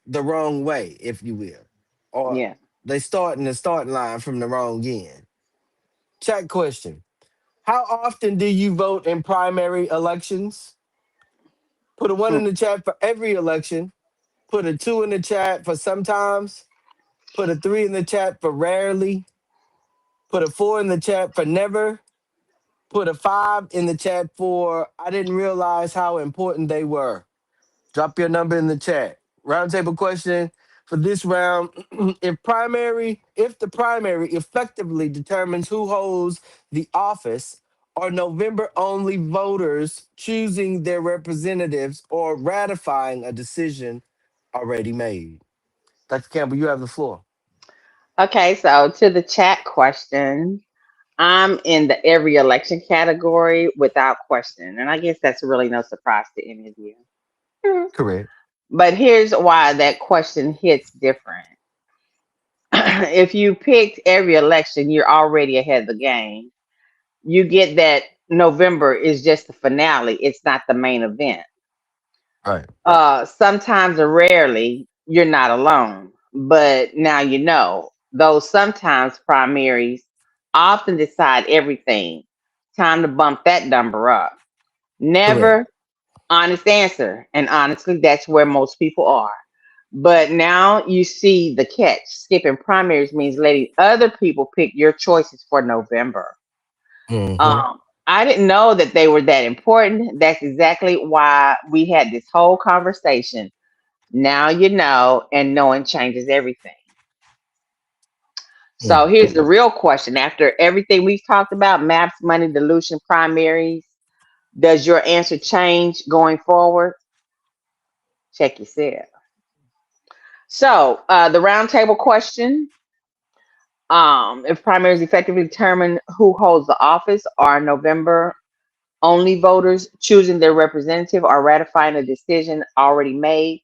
Speaker 2: the wrong way, if you will. Or
Speaker 3: Yeah.
Speaker 2: they start in the starting line from the wrong end. Chat question. How often do you vote in primary elections? Put a one
Speaker 3: Mm.
Speaker 2: in the chat for every election. Put a two in the chat for sometimes. Put a three in the chat for rarely. Put a four in the chat for never. Put a five in the chat for I didn't realize how important they were. Drop your number in the chat. Roundtable question for this round. If the primary effectively determines who holds the office, are November only voters choosing their representatives or ratifying a decision already made? Dr. Campbell, you have the floor.
Speaker 3: Okay, so to the chat question, I'm in the every election category without question. And I guess that's really no surprise to any of you. Mhm.
Speaker 2: Correct.
Speaker 3: But here's why that question hits different. If you picked every election, you're already ahead of the game. You get that November is just the finale, it's not the main event.
Speaker 2: Right.
Speaker 3: Sometimes or rarely, you're not alone. But now you know, those sometimes primaries often decide everything. Time to bump that number up.
Speaker 2: Correct.
Speaker 3: Never honest answer. And honestly, that's where most people are. But now you see the catch. Skipping primaries means letting other people pick your choices for November.
Speaker 2: Mm-hmm.
Speaker 3: Um, I didn't know that they were that important. That's exactly why we had this whole conversation. Now you know, and knowing changes everything. So here's the real question. After everything we've talked about, maps, money, dilution, primaries, does your answer change going forward? Check yourself. So the roundtable question, if primaries effectively determine who holds the office, are November only voters choosing their representative or ratifying a decision already made?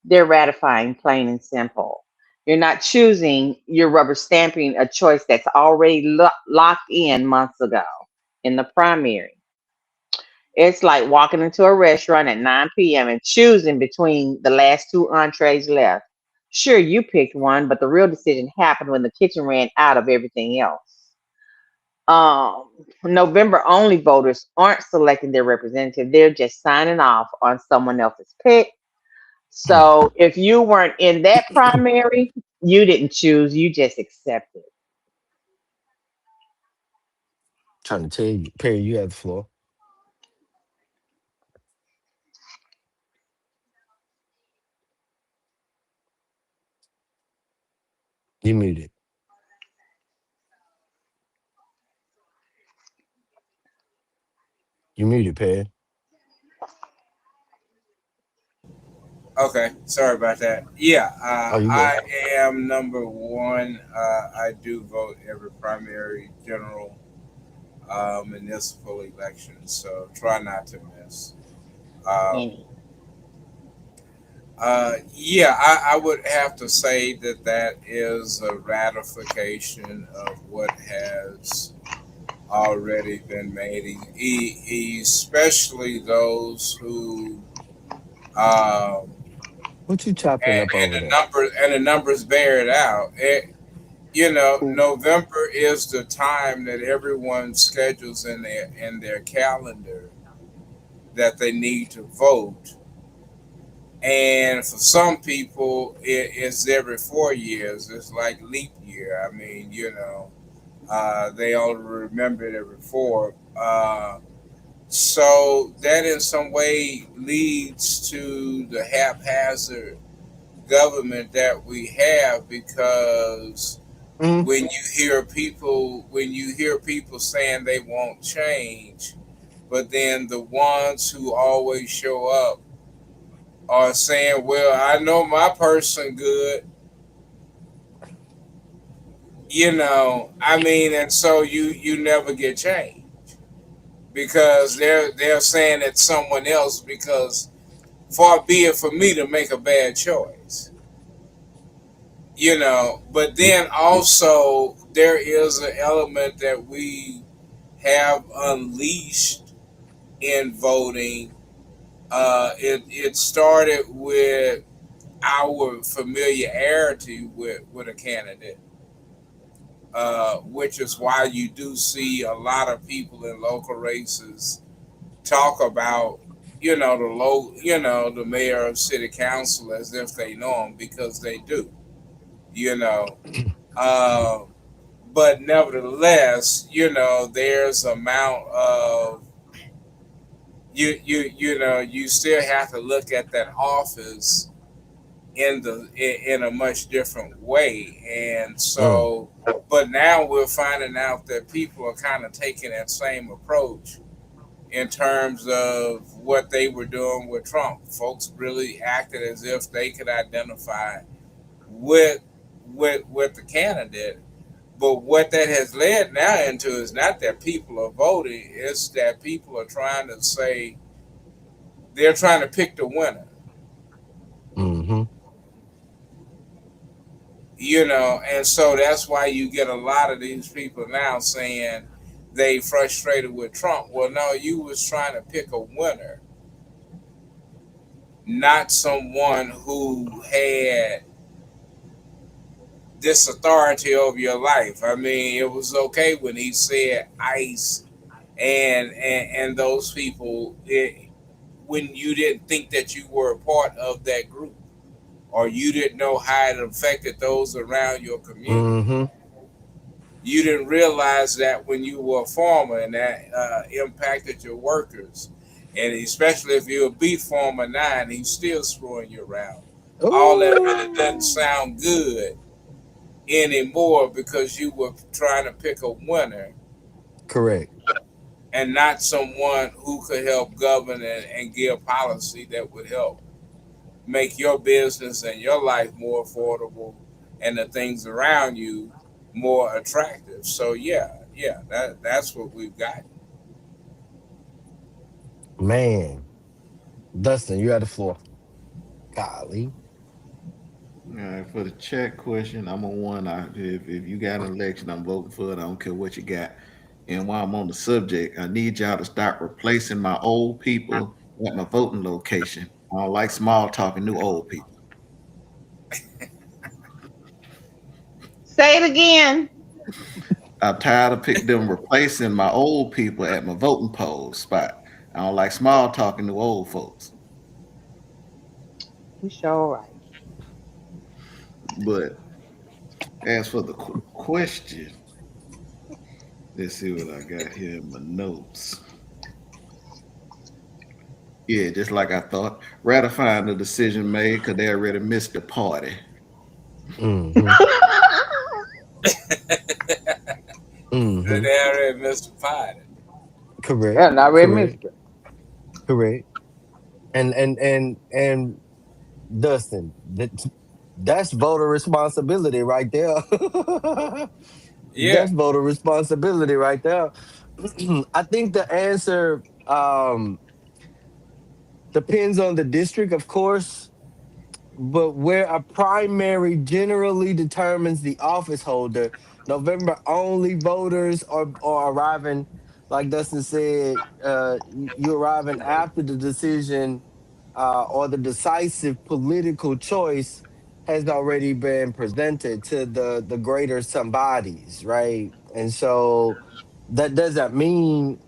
Speaker 3: They're ratifying, plain and simple. You're not choosing, you're rubber stamping a choice that's already locked in months ago in the primary. It's like walking into a restaurant at 9 p.m. and choosing between the last two entrees left. Sure, you picked one, but the real decision happened when the kitchen ran out of everything else. November only voters aren't selecting their representative, they're just signing off on someone else's pick. So if you weren't in that primary, you didn't choose, you just accepted.
Speaker 2: Trying to tell you, Perry, you have the floor. You muted. You muted, Perry.
Speaker 4: Okay, sorry about that. Yeah,
Speaker 2: Oh, you good?
Speaker 4: I am number one. I do vote every primary, general, municipal election, so try not to miss. Um,
Speaker 3: Any.
Speaker 4: yeah, I would have to say that that is a ratification of what has already been made, especially those who, um,
Speaker 2: What you chopping up over there?
Speaker 4: and the numbers bear it out. November is the time that everyone schedules in their calendar that they need to vote. And for some people, it's every 4 years. It's like leap year. I mean, they only remember it every four. So that in some way leads to the haphazard government that we have, because
Speaker 2: Mm,
Speaker 4: when you hear people saying they won't change, but then the ones who always show up are saying, well, I know my person good, I mean, and so you never get change because they're saying it's someone else, because far be it for me to make a bad choice. But
Speaker 2: y-
Speaker 4: then also there is an element that we have unleashed in voting. It started with our familiarity with a candidate, which is why you do see a lot of people in local races talk about, the mayor of city council as if they know him, because they do, you know. Uh, but nevertheless, there's amount of you still have to look at that office in a much different way, and
Speaker 2: Mm.
Speaker 4: so, but now we're finding out that people are kind of taking that same approach in terms of what they were doing with Trump. Folks really acted as if they could identify with with the candidate. But what that has led now into is not that people are voting; it's that people are trying to say they're trying to pick the winner.
Speaker 2: Mm-hmm.
Speaker 4: And so that's why you get a lot of these people now saying they frustrated with Trump. Well, no, you was trying to pick a winner, not someone who had this authority over your life. I mean, it was okay when he said ICE and those people, when you didn't think that you were a part of that group, or you didn't know how it affected those around your community.
Speaker 2: Mm-hmm.
Speaker 4: You didn't realize that when you were a farmer, and that impacted your workers. And especially if you're a beef farmer now and he's still screwing you around. All that really doesn't
Speaker 2: Ooh.
Speaker 4: sound good anymore, because you were trying to pick a winner
Speaker 2: Correct.
Speaker 4: and not someone who could help govern and give policy that would help make your business and your life more affordable, and the things around you more attractive. So yeah, that's what we've got.
Speaker 2: Man. Dustin, you had the floor. Golly.
Speaker 5: All right, for the chat question, I'm a one. If you got an election, I'm voting for it. I don't care what you got. And while I'm on the subject, I need y'all to start replacing my old people at my voting location. I don't like small talking new old people.
Speaker 3: Say it again.
Speaker 5: I'm tired of them replacing my old people at my voting poll spot. I don't like small talking new old folks.
Speaker 3: You sure right.
Speaker 5: But as for the question, let's see what I got here in my notes. Yeah, just like I thought, ratifying the decision made because they already missed the party.
Speaker 2: Mm-hmm. Mm-hmm.
Speaker 4: They already missed the pilot.
Speaker 2: Correct.
Speaker 3: And I already
Speaker 2: Correct.
Speaker 3: missed it.
Speaker 2: Correct. And Dustin, that's voter responsibility right there.
Speaker 4: Yeah,
Speaker 2: That's voter responsibility right there. I think the answer depends on the district, of course, but where a primary generally determines the office holder, November only voters are arriving, like Dustin said, you arriving after the decision or the decisive political choice has already been presented to the greater somebodies, right? And so that doesn't mean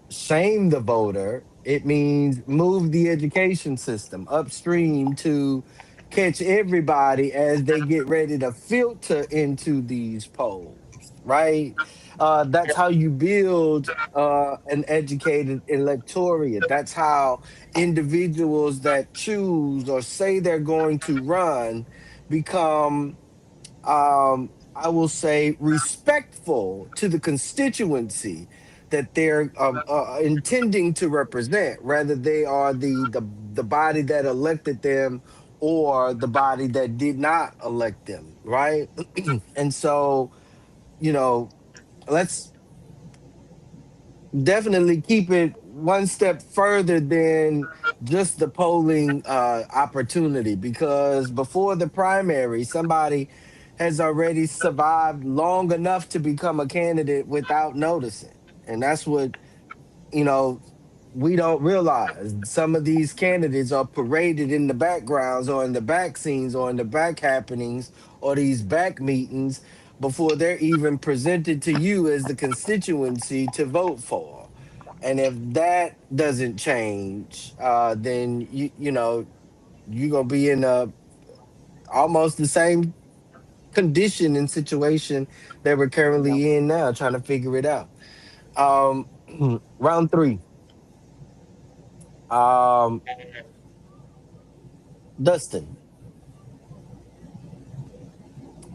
Speaker 2: shame the voter. It means move the education system upstream to catch everybody as they get ready to filter into these polls, right? That's how you build an educated electorate. That's how individuals that choose or say they're going to run become I will say, respectful to the constituency that they're intending to represent, whether they are the body that elected them or the body that did not elect them, right? And so, you know, let's definitely keep it one step further than just the polling opportunity, because before the primary, somebody has already survived long enough to become a candidate without noticing. And that's what, you know, we don't realize. Some of these candidates are paraded in the backgrounds or in the back scenes or in the back happenings or these back meetings before they're even presented to you as the constituency to vote for. And if that doesn't change, then you're gonna be in a almost the same condition and situation that we're
Speaker 3: Yep.
Speaker 2: currently in now, trying to figure it out. Um, round three. Um, Dustin,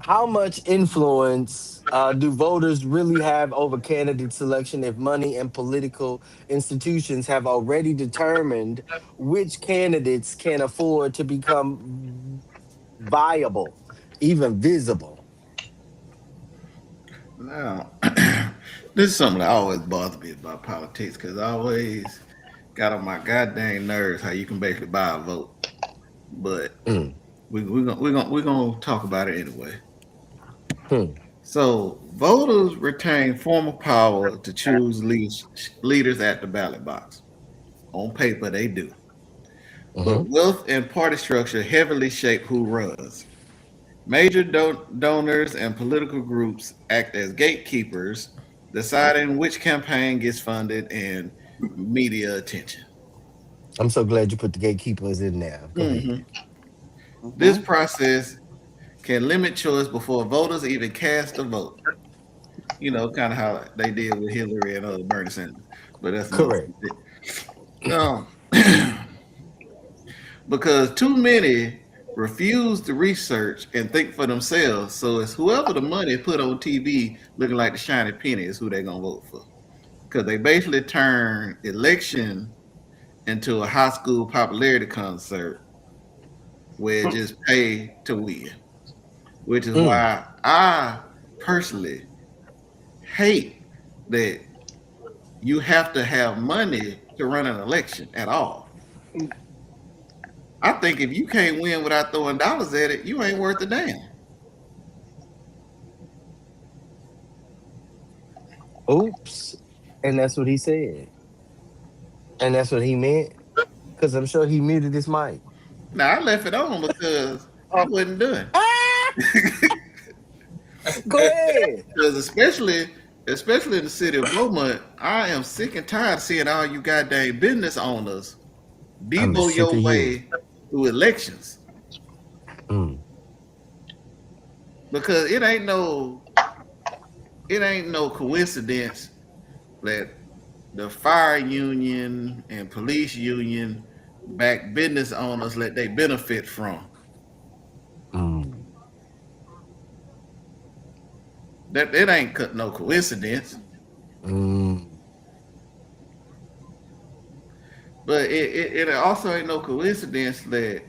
Speaker 2: how much influence do voters really have over candidate selection if money and political institutions have already determined which candidates can afford to become viable, even visible?
Speaker 5: Now, this is something that always bothers me about politics because I always got on my goddamn nerves how you can basically buy a vote. But
Speaker 2: Mm,
Speaker 5: we're gonna talk about it anyway.
Speaker 2: hmm,
Speaker 5: So voters retain formal power to choose leaders at the ballot box. On paper, they do. But
Speaker 2: mhm.
Speaker 5: wealth and party structure heavily shape who runs. Major donors and political groups act as gatekeepers, deciding which campaign gets funded and media attention.
Speaker 2: I'm so glad you put the gatekeepers in there. Go ahead.
Speaker 5: Mhm. This
Speaker 3: Hmm.
Speaker 5: process can limit choice before voters even cast a vote. You know, kind of how they did with Hillary and Bernie Sanders. But that's another
Speaker 2: Correct.
Speaker 5: subject. No, because too many refuse to research and think for themselves. So it's whoever the money put on TV looking like the shiny penny is who they're gonna vote for. Because they basically turn election into a high school popularity concert where it just pay to win. Which is
Speaker 2: Mm,
Speaker 5: why I personally hate that you have to have money to run an election at all. I think if you can't win without throwing dollars at it, you ain't worth a damn.
Speaker 2: oops. And that's what he said. And that's what he meant. Because I'm sure he muted his mic.
Speaker 5: Now I left it on because I
Speaker 3: Oh,
Speaker 5: wasn't done.
Speaker 2: Ah, go ahead.
Speaker 5: Because especially in the city of Beaumont, I am sick and tired of seeing all you goddamn business owners
Speaker 2: I'm as
Speaker 5: debo
Speaker 2: sick
Speaker 5: your
Speaker 2: of you.
Speaker 5: way through elections.
Speaker 2: Mm,
Speaker 5: Because it ain't no coincidence that the fire union and police union back business owners let they benefit from.
Speaker 2: mm,
Speaker 5: That it ain't no coincidence.
Speaker 2: mm.
Speaker 5: But it also ain't no coincidence that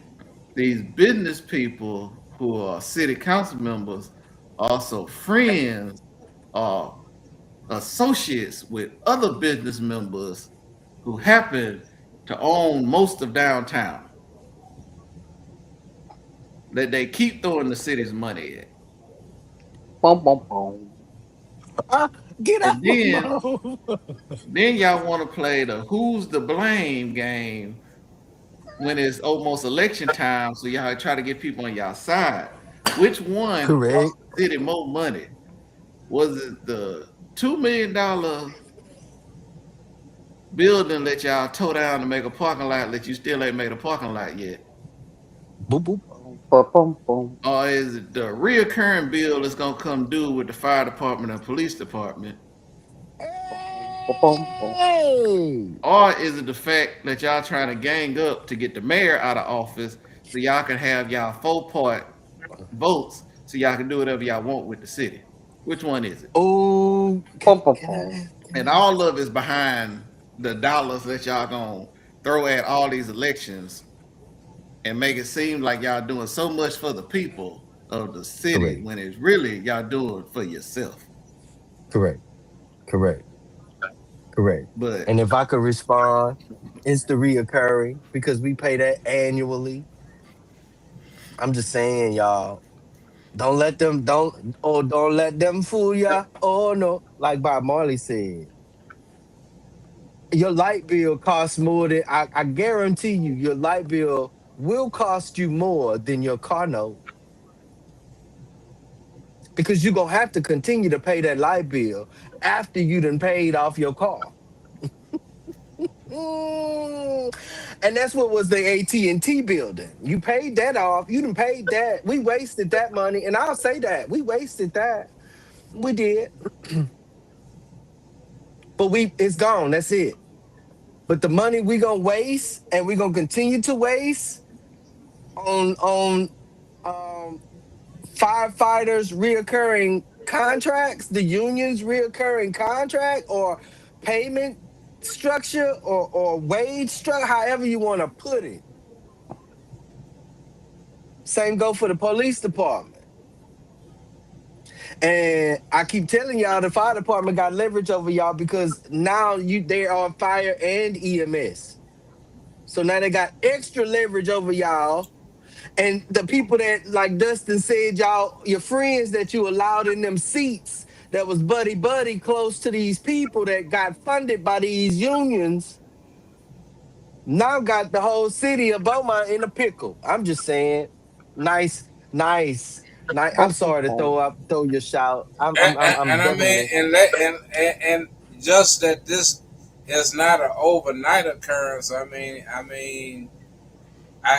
Speaker 5: these business people who are city council members are also friends or associates with other business members who happen to own most of downtown that they keep throwing the city's money at.
Speaker 3: boom, boom, boom.
Speaker 2: Ah, get out
Speaker 5: And
Speaker 2: my
Speaker 5: then
Speaker 2: mouth.
Speaker 5: then y'all want to play the who's the blame game when it's almost election time, so y'all try to get people on y'all side. Which one cost
Speaker 2: Correct.
Speaker 5: the city more money? Was it the $2 million building that y'all tore down to make a parking lot that you still ain't made a parking lot yet?
Speaker 2: Boop, boop.
Speaker 3: Boom, boom, boom, boom.
Speaker 5: Or is it the reoccurring bill that's gonna come due with the fire department and police department?
Speaker 3: Boom, boom, boom, boom.
Speaker 2: Hey.
Speaker 5: Or is it the fact that y'all trying to gang up to get the mayor out of office so y'all can have y'all 4-part votes so y'all can do whatever y'all want with the city? Which one is it?
Speaker 2: Oh,
Speaker 3: Boom, boom,
Speaker 2: can
Speaker 3: boom.
Speaker 2: I?
Speaker 5: And all of it's behind the dollars that y'all gonna throw at all these elections and make it seem like y'all doing so much for the people of the city
Speaker 2: Correct.
Speaker 5: when it's really y'all doing for yourself.
Speaker 2: Correct. Correct. Correct.
Speaker 5: But
Speaker 2: And if I could respond, it's the reoccurring because we pay that annually. I'm just saying, y'all. Don't let them fool ya. Oh no, like Bob Marley said. Your light bill costs more than I guarantee you. Your light bill will cost you more than your car note because you're gonna have to continue to pay that light bill after you done paid off your car. Mm. And that's what was the AT&T building. You paid that off. You done paid that. We wasted that money, and I'll say that we wasted that. We did, but we it's gone. That's it. But the money we gonna waste, and we gonna continue to waste on um firefighters reoccurring contracts, the union's reoccurring contract, or payment structure, or wage structure, however you want to put it. Same go for the police department. And I keep telling y'all the fire department got leverage over y'all because now they are fire and EMS. So now they got extra leverage over y'all. And the people that, like Dustin said, y'all, your friends that you allowed in them seats that was buddy close to these people that got funded by these unions, now got the whole city of Beaumont in a pickle. I'm just saying, nice, nice, nice. I'm sorry to throw your shout. I'm
Speaker 4: and I mean,
Speaker 2: definitely
Speaker 4: and just that this is not an overnight occurrence.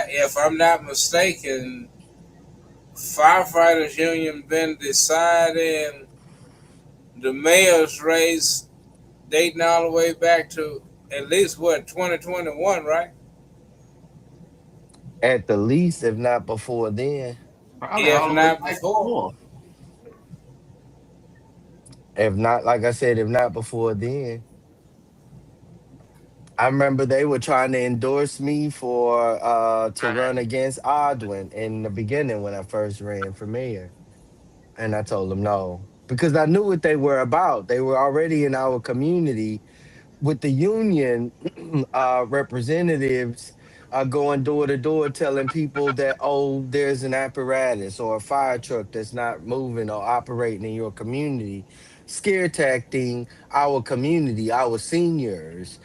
Speaker 4: If I'm not mistaken, firefighters union been deciding the mayor's race dating all the way back to at least what 2021, right?
Speaker 2: at the least, if not before then.
Speaker 5: Probably
Speaker 4: If
Speaker 5: all the way
Speaker 4: not
Speaker 5: back
Speaker 4: before.
Speaker 5: before.
Speaker 2: If not, like I said, if not before then. I remember they were trying to endorse me for to run against Odwin in the beginning when I first ran for mayor. And I told them no. Because I knew what they were about. They were already in our community with the union representatives going door to door telling people that, oh, there's an apparatus or a fire truck that's not moving or operating in your community, scare tacting our community, our seniors,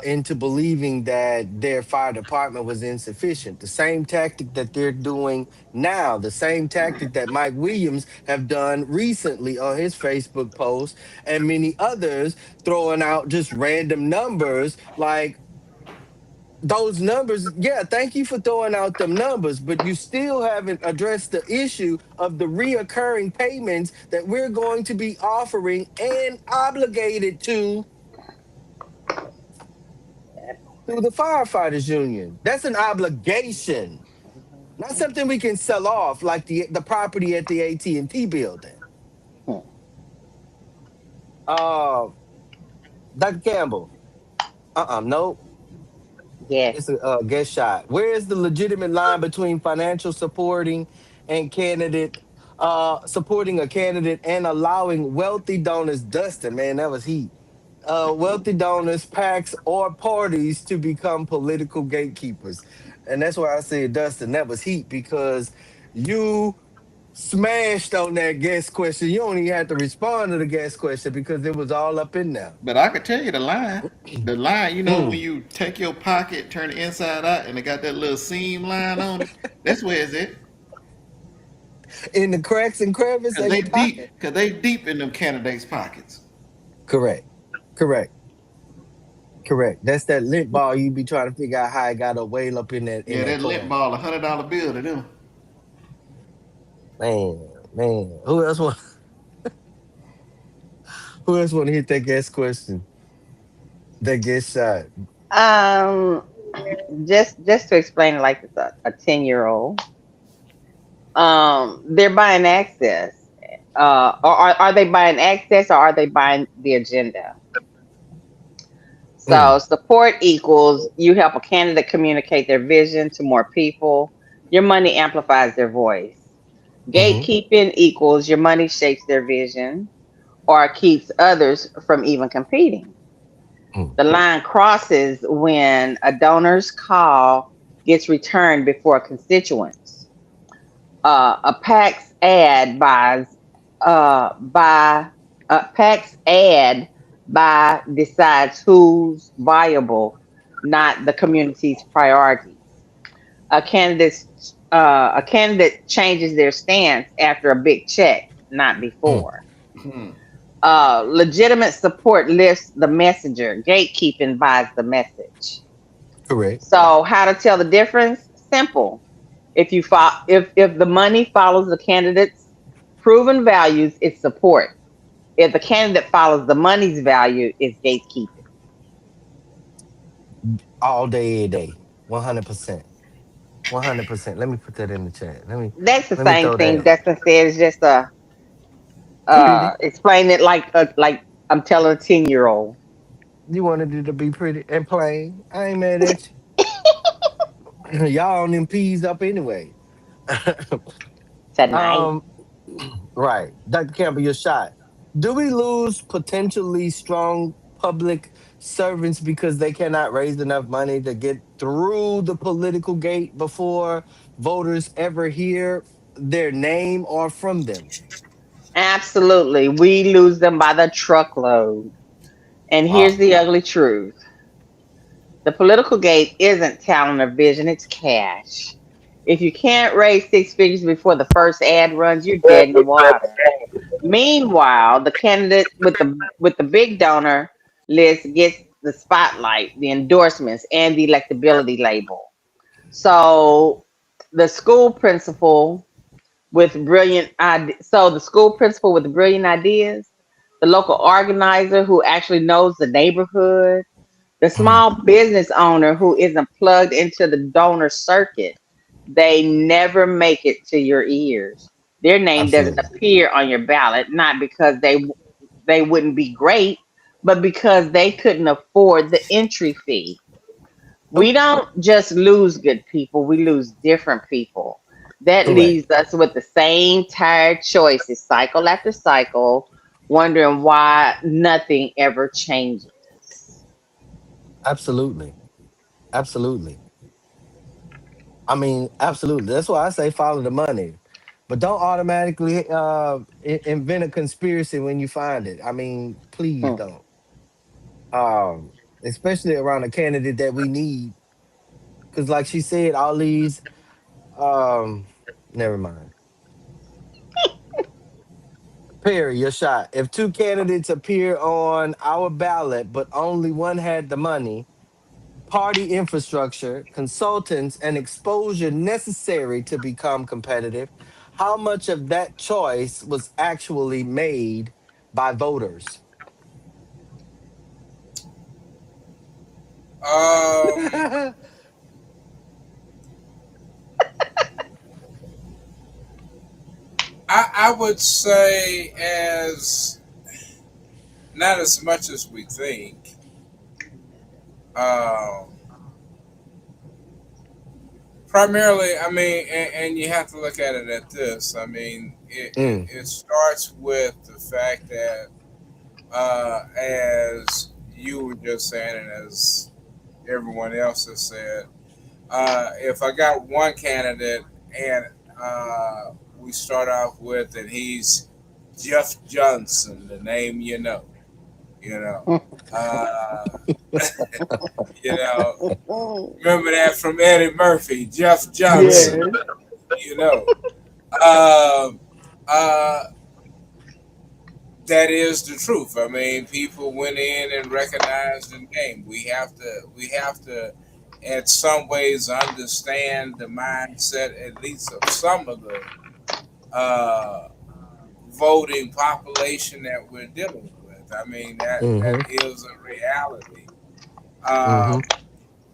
Speaker 2: into believing that their fire department was insufficient. The same tactic that they're doing now, the same tactic that Mike Williams have done recently on his Facebook post, and many others throwing out just random numbers like those numbers. Yeah, thank you for throwing out them numbers, but you still haven't addressed the issue of the reoccurring payments that we're going to be offering and obligated to through the firefighters union. That's an obligation, not something we can sell off like the property at the AT&T building. uh Dr. Campbell, no.
Speaker 3: Yes.
Speaker 2: It's a guest shot. Where is the legitimate line between financial and candidate, supporting a candidate and allowing wealthy donors, Dustin, man, that was heat. Wealthy donors, PACs, or parties to become political gatekeepers. And that's why I said, Dustin, that was heat because you smashed on that guest question. You don't even have to respond to the guest question because it was all up in there.
Speaker 5: But I could tell you the line. The line, you know, when
Speaker 2: Mm.
Speaker 5: you take your pocket, turn it inside out, and it got that little seam line on it. That's where it's at.
Speaker 2: In the cracks and crevices
Speaker 5: Cause
Speaker 2: of
Speaker 5: they
Speaker 2: your
Speaker 5: deep.
Speaker 2: pocket?
Speaker 5: Cause they deep in them candidates' pockets.
Speaker 2: Correct. Correct. Correct. That's that lint ball you be trying to figure out how it got a whale up in
Speaker 5: Yeah,
Speaker 2: that
Speaker 5: that lint
Speaker 2: corner.
Speaker 5: ball, $100 bill to them.
Speaker 2: Man. Who else want to hit that guest question? That guest shot.
Speaker 3: Um, just to explain it like it's a 10-year-old. They're buying access. Or are they buying access or are they buying the agenda? So
Speaker 2: Mm,
Speaker 3: support equals you help a candidate communicate their vision to more people. Your money amplifies their voice.
Speaker 2: mm-hmm,
Speaker 3: Gatekeeping equals your money shapes their vision or keeps others from even competing.
Speaker 2: mm,
Speaker 3: The line crosses when a donor's call gets returned before constituents. A PAX ad by a PAX ad by decides who's viable, not the community's priorities. A candidate changes their stance after a big check, not
Speaker 2: Mm,
Speaker 3: before.
Speaker 5: Hmm.
Speaker 3: Legitimate support lifts the messenger. Gatekeeping buys the message.
Speaker 2: correct.
Speaker 3: So, how to tell the difference? Simple. If the money follows the candidate's proven values, it's support. If the candidate follows the money's value, it's gatekeeping.
Speaker 2: All day, every day. 100%. 100%. Let me put that in the chat.
Speaker 3: That's the
Speaker 2: Let me
Speaker 3: same
Speaker 2: throw that
Speaker 3: thing
Speaker 2: in.
Speaker 3: Dustin said. It's just
Speaker 2: Pretty.
Speaker 3: explain it like I'm telling a 10-year-old
Speaker 2: You wanted it to be pretty and plain. I ain't mad at you. Y'all on them peas up anyway.
Speaker 3: tonight.
Speaker 2: um, right. Dr. Campbell, your shot. Do we lose potentially strong public servants because they cannot raise enough money to get through the political gate before voters ever hear their name or from them?
Speaker 3: Absolutely, we lose them by the truckload. And here's
Speaker 2: Wow.
Speaker 3: the ugly truth: the political gate isn't talent or vision; it's cash. If you can't raise six figures before the first ad runs, you're dead in the water. Meanwhile, the candidate with the big donor list gets the spotlight, the endorsements, and the electability label. So the school principal the school principal with brilliant ideas, the local organizer who actually knows the neighborhood, the
Speaker 2: Mm,
Speaker 3: small business owner who isn't plugged into the donor circuit, they never make it to your ears. Their name doesn't
Speaker 2: absolutely.
Speaker 3: appear on your ballot, not because they wouldn't be great, but because they couldn't afford the entry fee. We
Speaker 2: Oh,
Speaker 3: don't just lose good people, we lose different people. That
Speaker 2: correct.
Speaker 3: leaves us with the same tired choices cycle after cycle, wondering why nothing ever changes.
Speaker 2: Absolutely. Absolutely. I mean, absolutely. That's why I say follow the money. But don't automatically invent a conspiracy when you find it. I mean, please
Speaker 3: Hmm.
Speaker 2: don't. Especially around a candidate that we need. Because, like she said, all these, um, never mind. Perry, your shot. If two candidates appear on our ballot, but only one had the money, party infrastructure, consultants, and exposure necessary to become competitive, how much of that choice was actually made by voters?
Speaker 4: Um, I would say as not as much as we think. Um, primarily, I mean, and you have to look at it at this. I mean,
Speaker 2: Mm,
Speaker 4: it starts with the fact that, as you were just saying, and as everyone else has said, if I got one candidate and we start off with, and he's Jeff Johnson, the name you know, uh, you know, remember that from Eddie Murphy, Jeff Johnson,
Speaker 3: Yes.
Speaker 4: you know. Um uh, that is the truth. I mean, people went in and recognized the name. We have to, in some ways, understand the mindset, at least of some of the uh, voting population that we're dealing with. I mean, that
Speaker 2: mm-hmm,
Speaker 4: is a reality. Uh,
Speaker 2: mm-hmm,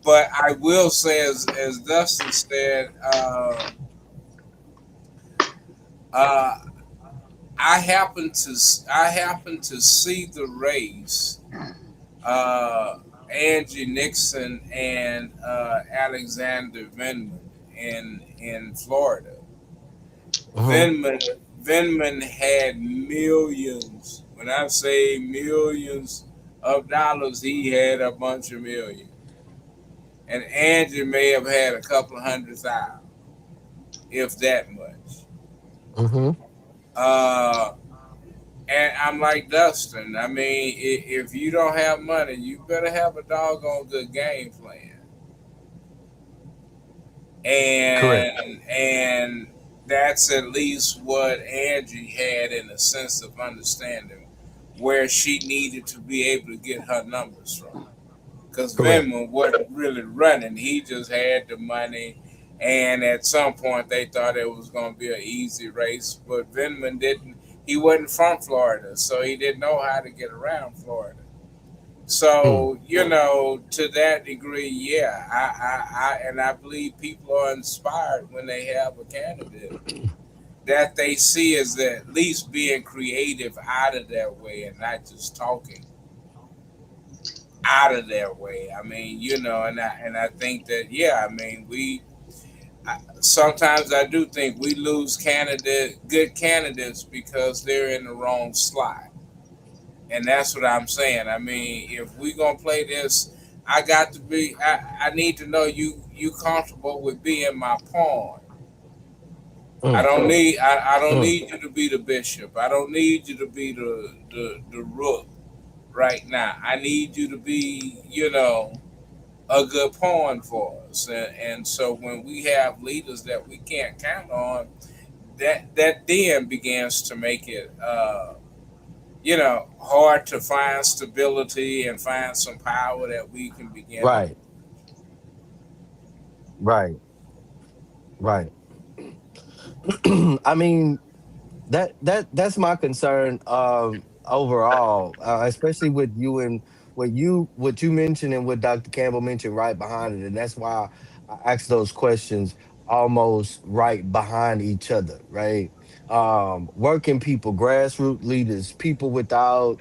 Speaker 4: but I will say, as Dustin said, uh, I happen to see the race, uh, Angie Nixon and Alexander Vindman in Florida.
Speaker 2: mm-hmm.
Speaker 4: Vindman had millions. When I say millions of dollars, he had a bunch of millions, and Angie may have had a couple of 100,000. if that much.
Speaker 2: Mm-hmm.
Speaker 4: Uh, and I'm like Dustin. I mean, if you don't have money, you better have a doggone good game plan.
Speaker 2: Correct.
Speaker 4: And that's at least what Angie had in a sense of understanding where she needed to be able to get her numbers from. Because
Speaker 2: Correct.
Speaker 4: Venmo wasn't really running; he just had the money. And at some point, they thought it was going to be an easy race, but Venman didn't. He wasn't from Florida, so he didn't know how to get around Florida.
Speaker 2: Mm.
Speaker 4: So to that degree, yeah, and I believe people are inspired when they have a candidate that they see as at least being creative out of their way and not just talking out of their way. I mean, and I think that yeah, I mean sometimes I do think we lose good candidates because they're in the wrong slot. And that's what I'm saying. I mean, if we gonna play this, I need to know you comfortable with being my pawn.
Speaker 2: Mm.
Speaker 4: I don't
Speaker 2: Mm.
Speaker 4: need you to be the bishop. I don't need you to be the rook right now. I need you to be, a good pawn for us. And so when we have leaders that we can't count on, that then begins to make it hard to find stability and find some power that we can begin to.
Speaker 2: Right. Right. Right. I mean, that's my concern overall, especially with you and what you mentioned and what Dr. Campbell mentioned right behind it, and that's why I asked those questions almost right behind each other, right? Working people, grassroots leaders, people without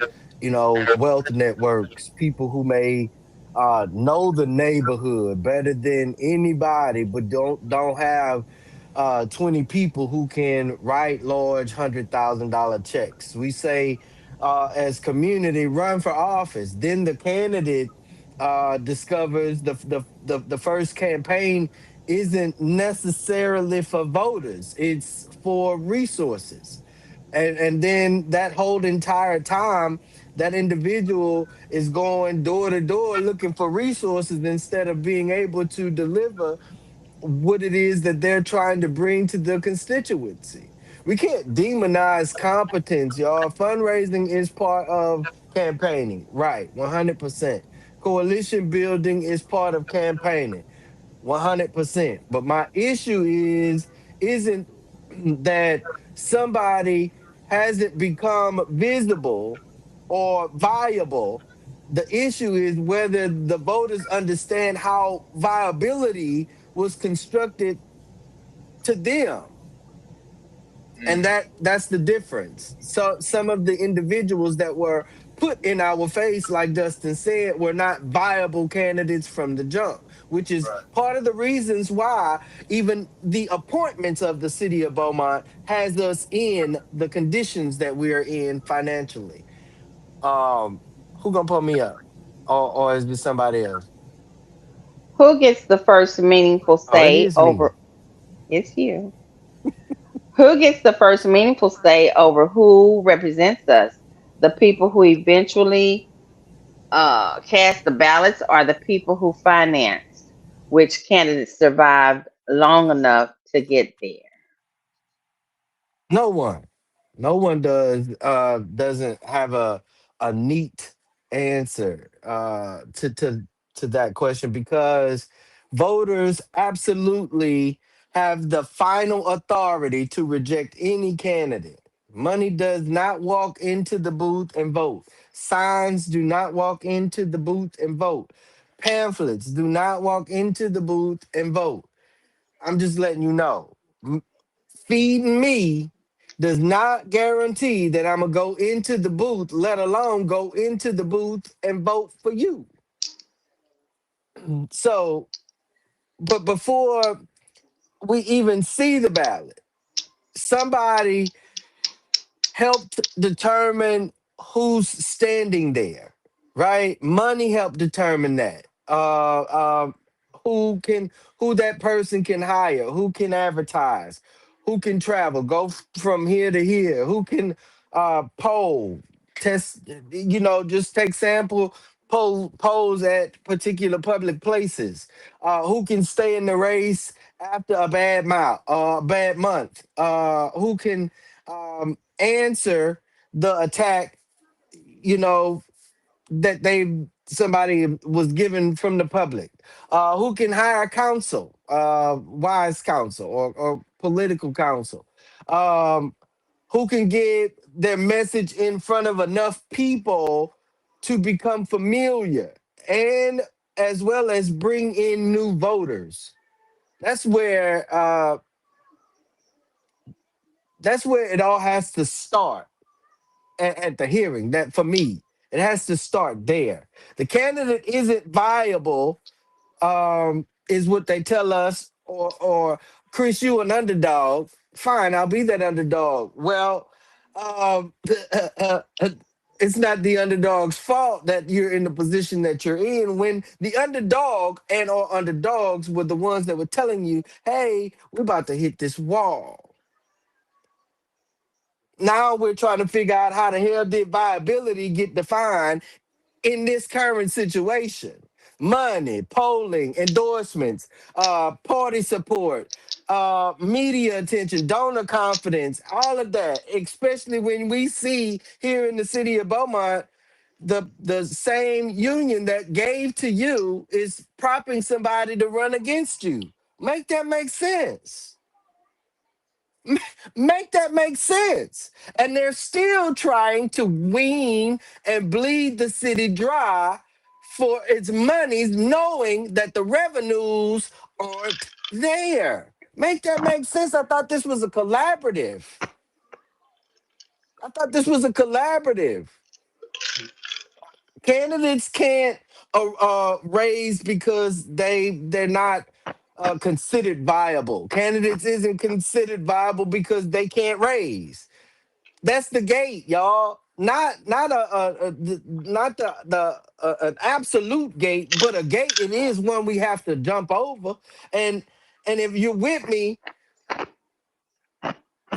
Speaker 2: wealth networks, people who may know the neighborhood better than anybody, but don't have 20 people who can write large $100,000 checks. We say, as community, run for office. Then the candidate discovers the first campaign isn't necessarily for voters, it's for resources. And then that whole entire time, that individual is going door to door looking for resources instead of being able to deliver what it is that they're trying to bring to the constituency. We can't demonize competence, y'all. Fundraising is part of campaigning, right? 100%. Coalition building is part of campaigning, 100%. But my issue isn't that somebody hasn't become visible or viable. The issue is whether the voters understand how viability was constructed to them, and
Speaker 4: Mm,
Speaker 2: that's the difference. So some of the individuals that were put in our face, like Dustin said, were not viable candidates from the jump, which is
Speaker 4: right.
Speaker 2: part of the reasons why even the appointments of the city of Beaumont has us in the conditions that we are in financially. um who gonna pull me up, or is it somebody else?
Speaker 3: Who gets the first meaningful
Speaker 2: Oh, it
Speaker 3: say
Speaker 2: is me.
Speaker 3: over? It's you. Who gets the first meaningful say over who represents us? The people who eventually cast the ballots, or the people who financed which candidates survived long enough to get there?
Speaker 2: No one. No one doesn't have a neat answer to that question, because voters absolutely have the final authority to reject any candidate. Money does not walk into the booth and vote. Signs do not walk into the booth and vote. Pamphlets do not walk into the booth and vote. I'm just letting you know. Feeding me does not guarantee that I'm gonna go into the booth, let alone go into the booth and vote for you. So, but before we even see the ballot, somebody helped determine who's standing there, right? Money helped determine that. who that person can hire, who can advertise, who can travel, go from here to here, who can poll, test, just take sample polls at particular public places, who can stay in the race after a bad month, who can answer the attack, you know, that somebody was given from the public, who can hire counsel, wise counsel or political counsel, um, who can get their message in front of enough people to become familiar, and as well as bring in new voters. That's where uh, that's where it all has to start at the hearing. That for me, it has to start there. The candidate isn't viable, is what they tell us, or Chris, you an underdog. Fine, I'll be that underdog. Well, um, it's not the underdog's fault that you're in the position that you're in when the underdog and or underdogs were the ones that were telling you, hey, we're about to hit this wall. Now we're trying to figure out how the hell did viability get defined in this current situation. Money, polling, endorsements, party support, media attention, donor confidence, all of that, especially when we see here in the city of Beaumont, the same union that gave to you is propping somebody to run against you. Make that make sense. Make that make sense. And they're still trying to wean and bleed the city dry for its monies, knowing that the revenues aren't there. Make that make sense. I thought this was a collaborative. I thought this was a collaborative. Candidates can't raise because they're not considered viable. Candidates isn't considered viable because they can't raise. That's the gate, y'all. Not not the an absolute gate, but a gate. It is one we have to jump over. And and if you're with me,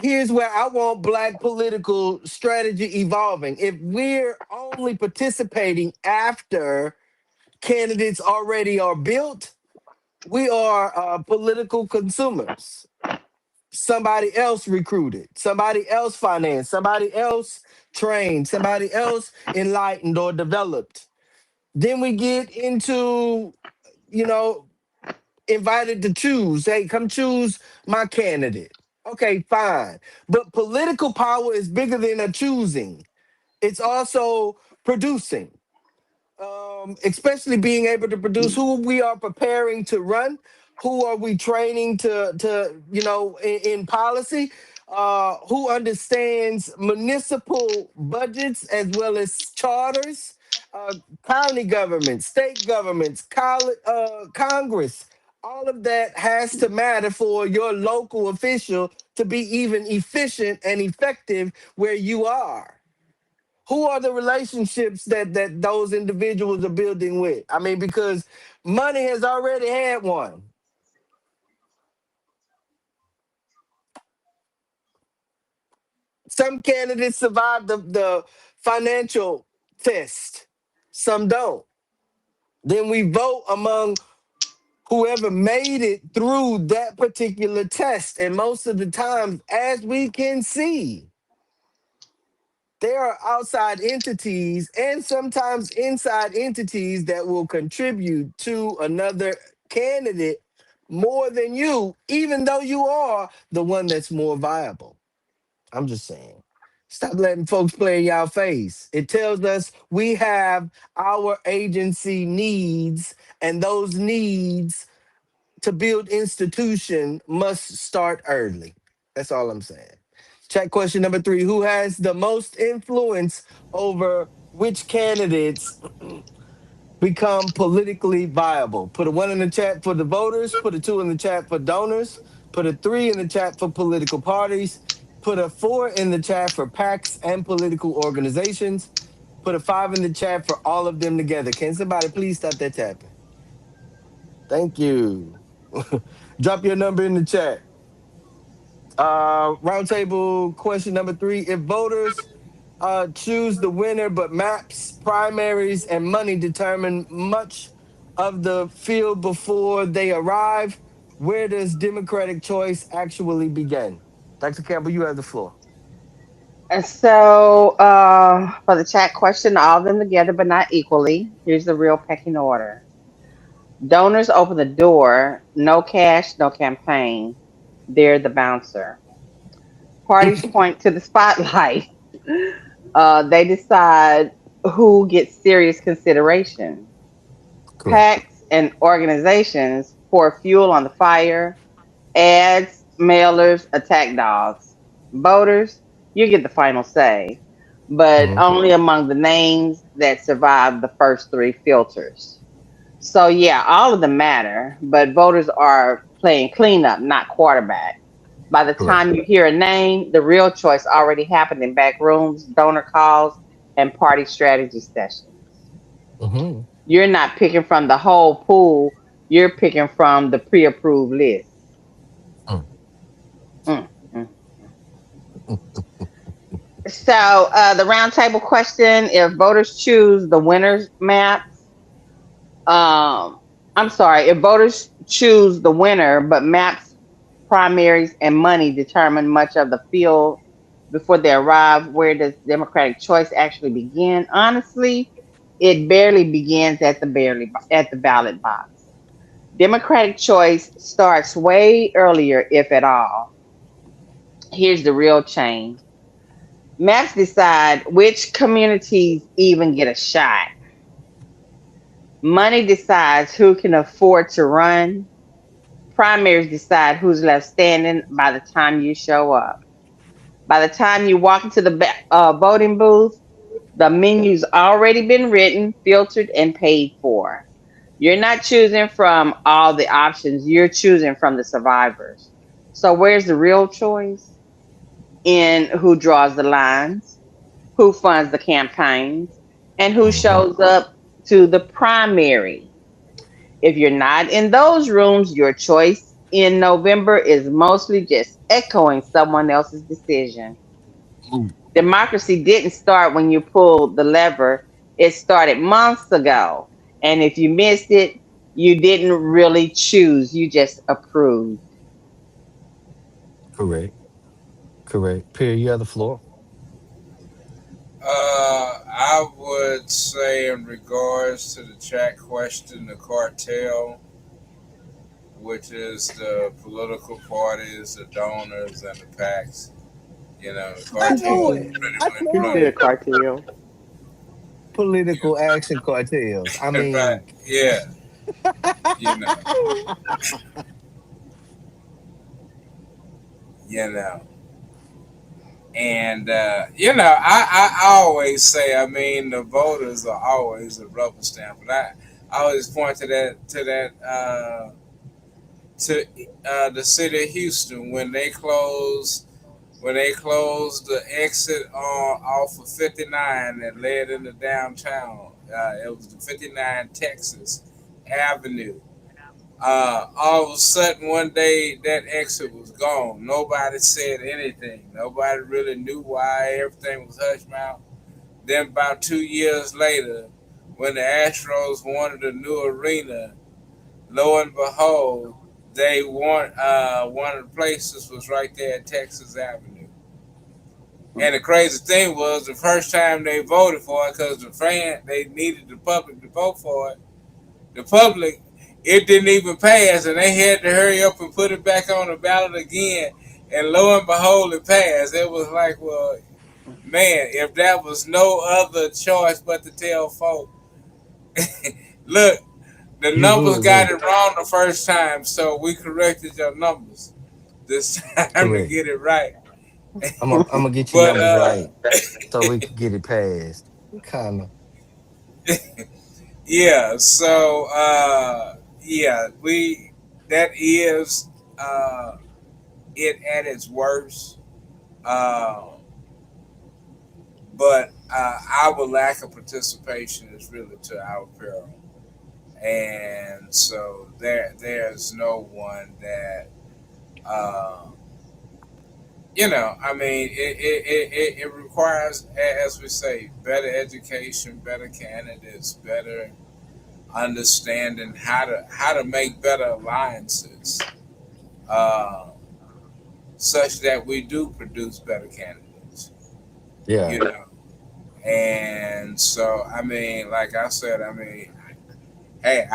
Speaker 2: here's where I want black political strategy evolving. If we're only participating after candidates already are built, we are political consumers. Somebody else recruited, somebody else financed, somebody else trained, somebody else enlightened or developed. Then we get into, you know, invited to choose. Hey, come choose my candidate. Okay, fine. But political power is bigger than a choosing. It's also producing, especially being able to produce who we are preparing to run, who are we training to in policy, who understands municipal budgets as well as charters, uh, county governments, state governments, Congress. All of that has to matter for your local official to be even efficient and effective where you are. Who are the relationships that those individuals are building with? I mean, because money has already had one. Some candidates survive the financial test, some don't. Then we vote among whoever made it through that particular test. And most of the time, as we can see, there are outside entities and sometimes inside entities that will contribute to another candidate more than you, even though you are the one that's more viable. I'm just saying. Stop letting folks play in y'all face. It tells us we have our agency needs, and those needs to build institution must start early. That's all I'm saying. Check question number 3. Who has the most influence over which candidates become politically viable? Put a 1 in the chat for the voters, put a 2 in the chat for donors, put a 3 in the chat for political parties, put a 4 in the chat for PACs and political organizations, put a 5 in the chat for all of them together. Can somebody please stop that tapping? Thank you. Drop your number in the chat. Roundtable question number 3. If voters choose the winner, but maps, primaries, and money determine much of the field before they arrive, where does democratic choice actually begin? Dr. Campbell, you have the floor.
Speaker 3: And so, for the chat question, all of them together but not equally. Here's the real pecking order. Donors open the door, no cash, no campaign. They're the bouncer. Parties point to the spotlight. They decide who gets serious consideration.
Speaker 2: Correct.
Speaker 3: PACs and organizations pour fuel on the fire, ads, mailers, attack dogs. Voters, you get the final say, but
Speaker 2: Hmm.
Speaker 3: only among the names that survive the first three filters. So, yeah, all of them matter, but voters are playing cleanup, not quarterback. By the
Speaker 2: Correct.
Speaker 3: time you hear a name, the real choice already happened in back rooms, donor calls, and party strategy sessions.
Speaker 2: Hmm.
Speaker 3: You're not picking from the whole pool, you're picking from the pre approved list. Mm, mm. So, the roundtable question, if voters choose the winners maps, I'm sorry, if voters choose the winner, but maps, primaries, and money determine much of the field before they arrive, where does democratic choice actually begin? Honestly, it barely begins at the ballot box. Democratic choice starts way earlier, if at all. Here's the real change. Maps decide which communities even get a shot. Money decides who can afford to run. Primaries decide who's left standing by the time you show up. By the time you walk into the voting booth, the menu's already been written, filtered, and paid for. You're not choosing from all the options, you're choosing from the survivors. So, where's the real choice? In who draws the lines, who funds the campaigns, and who
Speaker 2: Hmm.
Speaker 3: shows up to the primary. If you're not in those rooms, your choice in November is mostly just echoing someone else's decision. Democracy didn't start when you pulled the lever, it started months ago. And if you missed it, you didn't really choose, you just approved.
Speaker 2: Correct. Correct. Pierre, you have the floor.
Speaker 4: I would say, in regards to the chat question, the cartel, which is the political parties, the donors, and the PACs. You know, the
Speaker 2: I
Speaker 3: He
Speaker 4: cartel
Speaker 2: knew
Speaker 3: said,
Speaker 2: it.
Speaker 4: pretty
Speaker 2: I
Speaker 4: much
Speaker 3: he
Speaker 2: knew
Speaker 3: said a
Speaker 2: it.
Speaker 4: running.
Speaker 3: cartel.
Speaker 2: Political action cartels. I
Speaker 4: Right?
Speaker 2: mean,
Speaker 4: Yeah. You know. You know. And I always say, I mean, the voters are always a rubber stamp, but I always point to the city of Houston when they closed the exit on off of 59 that led into downtown. It was the 59 Texas Avenue. All of a sudden, one day, that exit was gone. Nobody said anything. Nobody really knew why. Everything was hush mouth. Then, about 2 years later, when the Astros wanted a new arena, lo and behold, they want one of the places was right there at Texas Avenue. And the crazy thing was, the first time they voted for it, because they needed the public to vote for it. The public, it didn't even pass, and they had to hurry up and put it back on the ballot again. And lo and behold, it passed. It was like, well, man, if that was no other choice but to tell folk, look, the
Speaker 2: you
Speaker 4: numbers
Speaker 2: would
Speaker 4: got
Speaker 2: win.
Speaker 4: it wrong the first time, so we corrected your numbers this time to
Speaker 2: Correct.
Speaker 4: get it right.
Speaker 2: I'm gonna get your
Speaker 4: But
Speaker 2: numbers right so we can get it passed. Kind of.
Speaker 4: yeah, so yeah, we that is it at its worst. Uh, but our lack of participation is really to our peril, And so there's no one that uh, I mean, it requires, as we say, better education, better candidates, better understanding how to make better alliances, uh, such that we do produce better candidates.
Speaker 2: Yeah,
Speaker 4: You know, and so I mean, like I said, I mean, hey,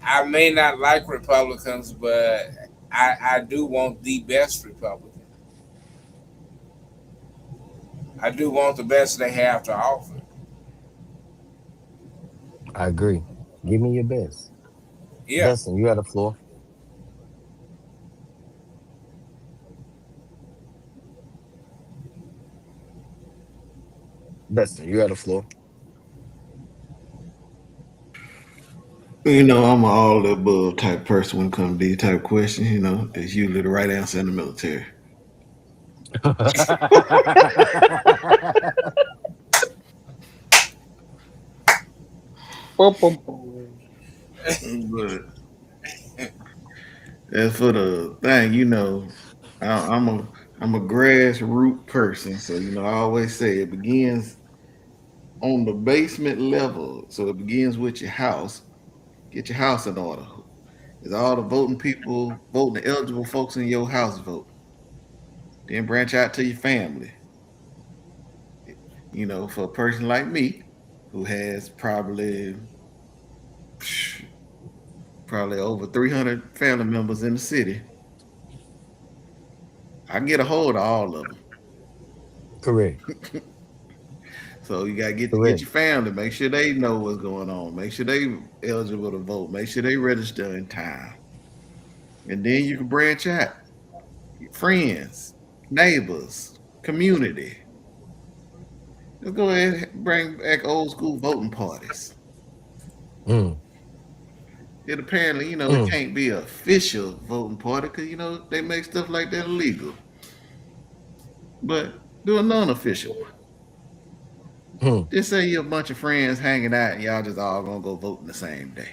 Speaker 4: I may not like Republicans, but I do want the best Republican. I do want the best they have to offer.
Speaker 2: I agree. Give me your best.
Speaker 4: Yeah.
Speaker 2: Dustin, you had the floor. Dustin, you had the floor.
Speaker 5: I'm an all the above type person when it comes to these type of questions. It's usually the right answer in the military.
Speaker 3: Boom, boom, boom.
Speaker 5: But as for the thing, I'm a grassroots person, so I always say it begins on the basement level. So it begins with your house. Get your house in order. Is all the voting people voting the eligible folks in your house vote? Then branch out to your family. For a person like me, who has probably over 300 family members in the city, I can get a hold of all of them.
Speaker 2: Correct.
Speaker 5: So you gotta get
Speaker 2: Correct.
Speaker 5: your family, make sure they know what's going on, make sure they eligible to vote, make sure they register in time, and then you can branch out. Friends, neighbors, community. Let's go ahead and bring back old school voting parties.
Speaker 2: Mm,
Speaker 5: It apparently, it
Speaker 2: mm,
Speaker 5: can't be an official voting party because they make stuff like that illegal. But do a non-official one.
Speaker 2: mm,
Speaker 5: Just say you're a bunch of friends hanging out and y'all just all gonna go voting the same day.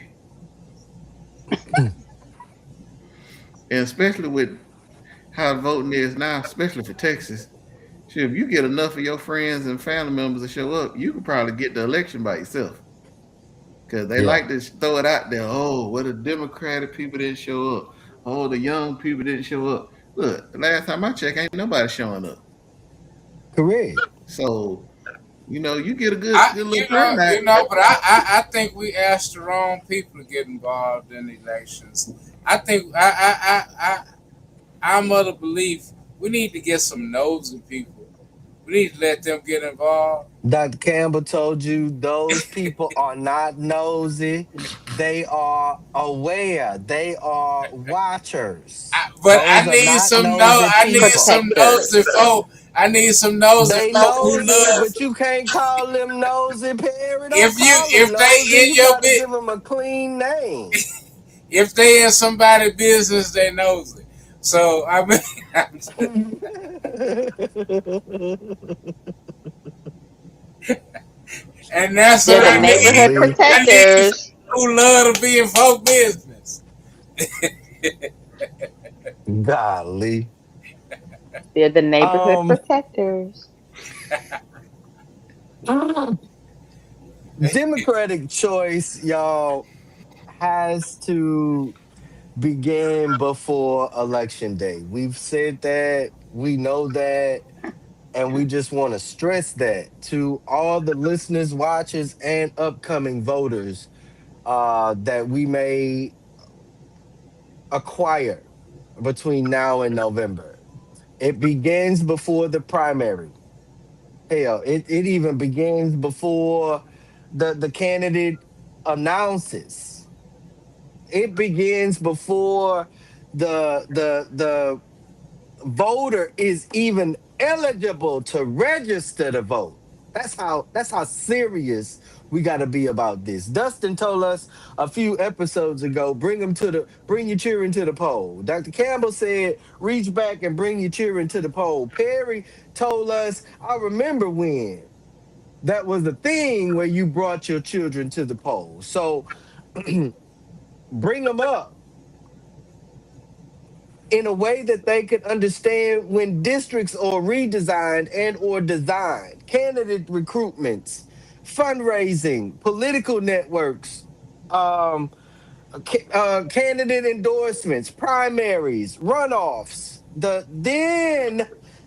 Speaker 2: mm.
Speaker 5: And especially with how the voting is now, especially for Texas, sure, if you get enough of your friends and family members to show up, you could probably get the election by yourself. Because they
Speaker 2: Yeah.
Speaker 5: like to throw it out there. Oh, well, the Democratic people didn't show up. Oh, the young people didn't show up. Look, the last time I checked, ain't nobody showing up.
Speaker 2: Correct.
Speaker 5: So, you get a good little turnout.
Speaker 4: But I think we asked the wrong people to get involved in elections. I think I'm of the belief we need to get some nosy people. We need to let them get involved.
Speaker 2: Dr. Campbell told you those people are not nosy. They are aware. They are watchers.
Speaker 4: But
Speaker 2: Those are not nosy
Speaker 4: I need some
Speaker 2: people.
Speaker 4: nosy
Speaker 3: Protectors.
Speaker 4: folk. I need some nosy
Speaker 2: They
Speaker 4: folk who
Speaker 2: nosy,
Speaker 4: love.
Speaker 2: but you can't call them nosy, Perry. Don't call them
Speaker 4: If
Speaker 2: nosy.
Speaker 4: they in
Speaker 2: You
Speaker 4: your
Speaker 2: got to
Speaker 4: bit,
Speaker 2: give them a clean name.
Speaker 4: if they in somebody's business, they nosy. So I mean, and that's
Speaker 3: They're
Speaker 4: what
Speaker 3: the
Speaker 4: I need.
Speaker 3: neighborhood
Speaker 2: Golly.
Speaker 4: I need some
Speaker 3: protectors.
Speaker 4: who love to be in folk business.
Speaker 2: Golly.
Speaker 3: They're the neighborhood
Speaker 2: Um,
Speaker 3: protectors.
Speaker 2: Democratic choice, y'all, has to begin before election day. We've said that, we know that, and we just want to stress that to all the listeners, watchers, and upcoming voters that we may acquire between now and November. It begins before the primary. Hell, it even begins before the candidate announces. It begins before the voter is even eligible to register to vote. That's how serious we got to be about this. Dustin told us a few episodes ago, bring your children to the poll. Dr. Campbell said, reach back and bring your children to the poll. Perry told us, I remember when. that was the thing where you brought your children to the polls. So bring them up in a way that they could understand when districts are redesigned and or designed, candidate recruitments, fundraising, political networks, um, candidate endorsements, primaries, runoffs.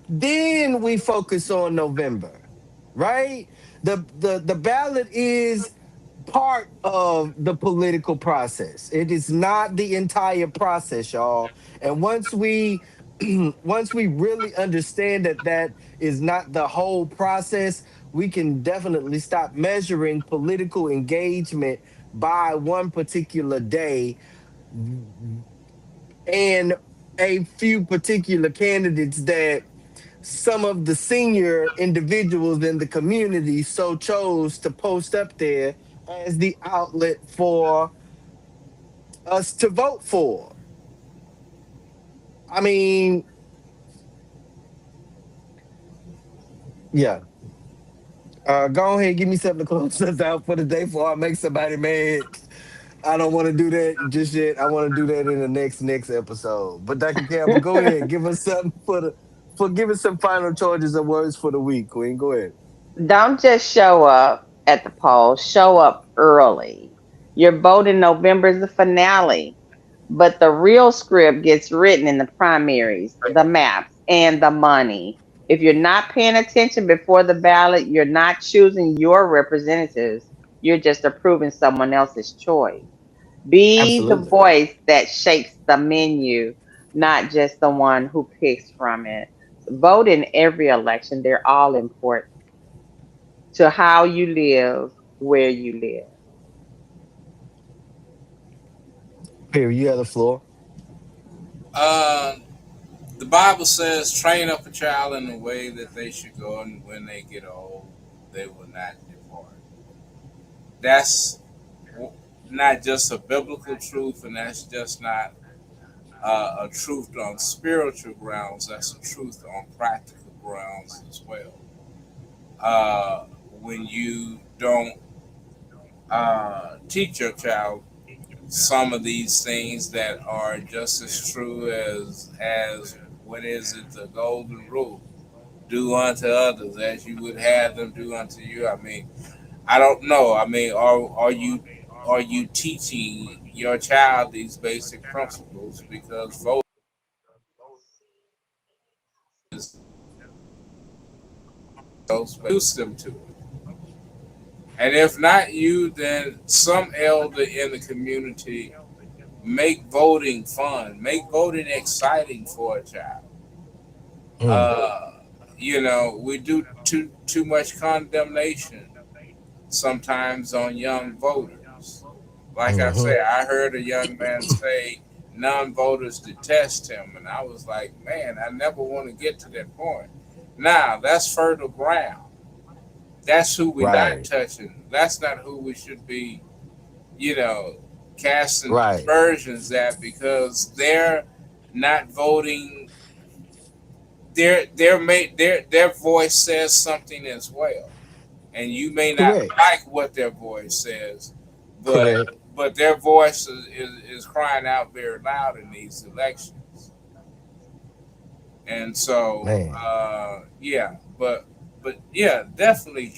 Speaker 2: Then we focus on November, right? The ballot is part of the political process. It is not the entire process, y'all. And once we once we really understand that that is not the whole process, we can definitely stop measuring political engagement by one particular day and a few particular candidates that some of the senior individuals in the community so chose to post up there as the outlet for us to vote for. I mean, yeah. Go ahead, give me something to close us out for the day before I make somebody mad. I don't want to do that just yet. I want to do that in the next episode. But Dr. Campbell, go ahead, give us something for give us some final charges and words for the week, Queen. Go ahead.
Speaker 3: Don't just show up at the polls, show up early. Your vote in November is the finale, but the real script gets written in the primaries, the maps, and the money. If you're not paying attention before the ballot, you're not choosing your representatives. You're just approving someone else's choice. Be the
Speaker 2: Absolutely.
Speaker 3: voice that shapes the menu, not just the one who picks from it. Vote in every election. They're all important to how you live, where you live.
Speaker 2: Here, you have the floor.
Speaker 4: Uh, the Bible says, "Train up a child in the way that they should go, and when they get old, they will not depart." That's not just a biblical truth, and that's just not a truth on spiritual grounds. That's a truth on practical grounds as well. When you don't teach your child some of these things that are just as true as what is it, the golden rule: do unto others as you would have them do unto you. I mean, I don't know. I mean, are you teaching your child these basic principles? Because voting is introduce them to it. And if not you, then some elder in the community make voting fun, make voting exciting for a child.
Speaker 2: Mm,
Speaker 4: Uh, we do too much condemnation sometimes on young voters. Like I
Speaker 2: hmm
Speaker 4: say, I heard a young man say non-voters detest him, and I was like, man, I never want to get to that point. Now that's fertile ground. That's who we're not
Speaker 2: Right.
Speaker 4: touching. That's not who we should be, you know, casting
Speaker 2: Right.
Speaker 4: dispersions at, because they're not voting. Their voice says something as well, and you may not
Speaker 2: Correct.
Speaker 4: like what their voice says, but
Speaker 2: Correct.
Speaker 4: their voice is crying out very loud in these elections. And so
Speaker 2: Man.
Speaker 4: yeah, but yeah, definitely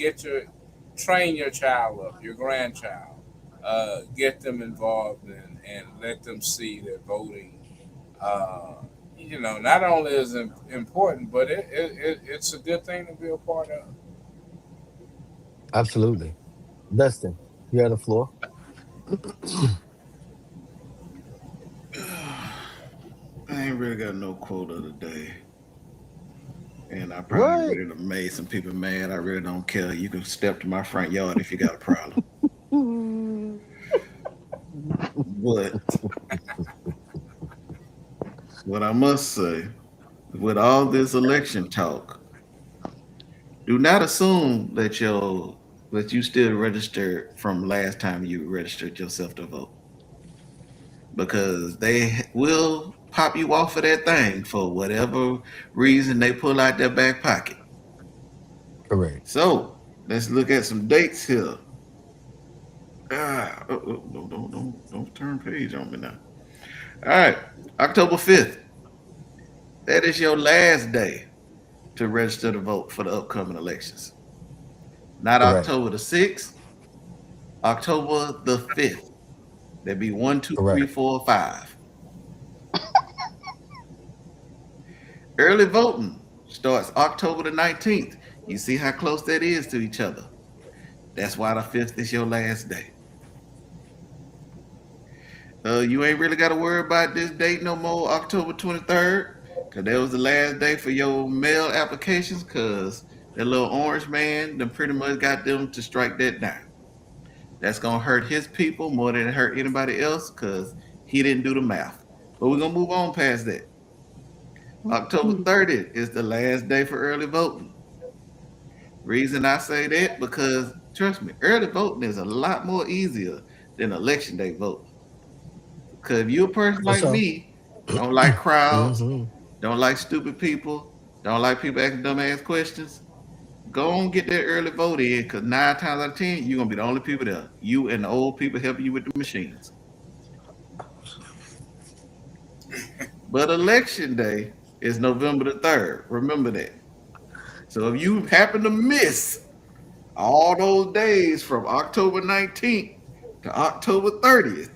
Speaker 4: train your child up, your grandchild, get them involved and let them see that voting, uh, not only is important, but it's a good thing to be a part of.
Speaker 2: Absolutely. Dustin, you have the floor.
Speaker 5: I ain't really got no quote of the day. And I probably
Speaker 2: What?
Speaker 5: ready to made some people mad. I really don't care. You can step to my front yard if you got a problem.
Speaker 2: Mm.
Speaker 5: But what I must say, with all this election talk, do not assume that you still registered from last time you registered yourself to vote, because they will pop you off of that thing for whatever reason they pull out their back pocket.
Speaker 2: Correct.
Speaker 5: So Let's look at some dates here. Don't turn page on me now. All right, October 5th. That is your last day to register to vote for the upcoming elections. Not
Speaker 2: Correct.
Speaker 5: October the 6th, October the 5th. That'd be one, two, three,
Speaker 2: Correct.
Speaker 5: four, five. Early voting starts October the 19th. You see how close that is to each other. That's why the 5th is your last day. You ain't really got to worry about this date no more, October 23rd, because that was the last day for your mail applications, because that little orange man done pretty much got them to strike that down. That's going to hurt his people more than it hurt anybody else, because he didn't do the math. But we're going to move on past that. October 30th is the last day for early voting. Reason I say that, because trust me, early voting is a lot more easier than election day voting. Because if you're a person
Speaker 2: For
Speaker 5: like
Speaker 2: sure.
Speaker 5: me, don't like crowds,
Speaker 2: Hmm.
Speaker 5: don't like stupid people, don't like people asking dumb ass questions, go on get that early vote in, because 9 times out of 10, you're going to be the only people there. You and the old people helping you with the machines. But election day is November the 3rd. Remember that. So if you happen to miss all those days from October 19th to October 30th,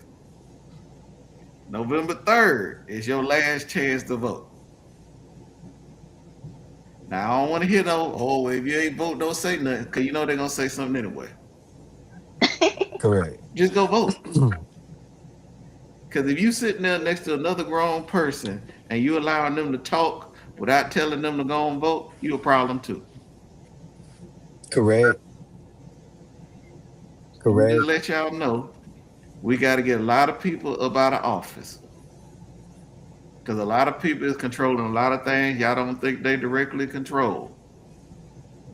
Speaker 5: November 3rd is your last chance to vote. Now, I don't want to hear no, oh, if you ain't vote, don't say nothing, because you know they're going to say something anyway.
Speaker 2: Correct.
Speaker 5: Just go vote. Because if you sitting there next to another grown person and you allowing them to talk without telling them to go and vote, you a problem too.
Speaker 2: Correct.
Speaker 5: I'm going to just
Speaker 2: Correct.
Speaker 5: let y'all know we got to get a lot of people up out of office. Because a lot of people is controlling a lot of things y'all don't think they directly control.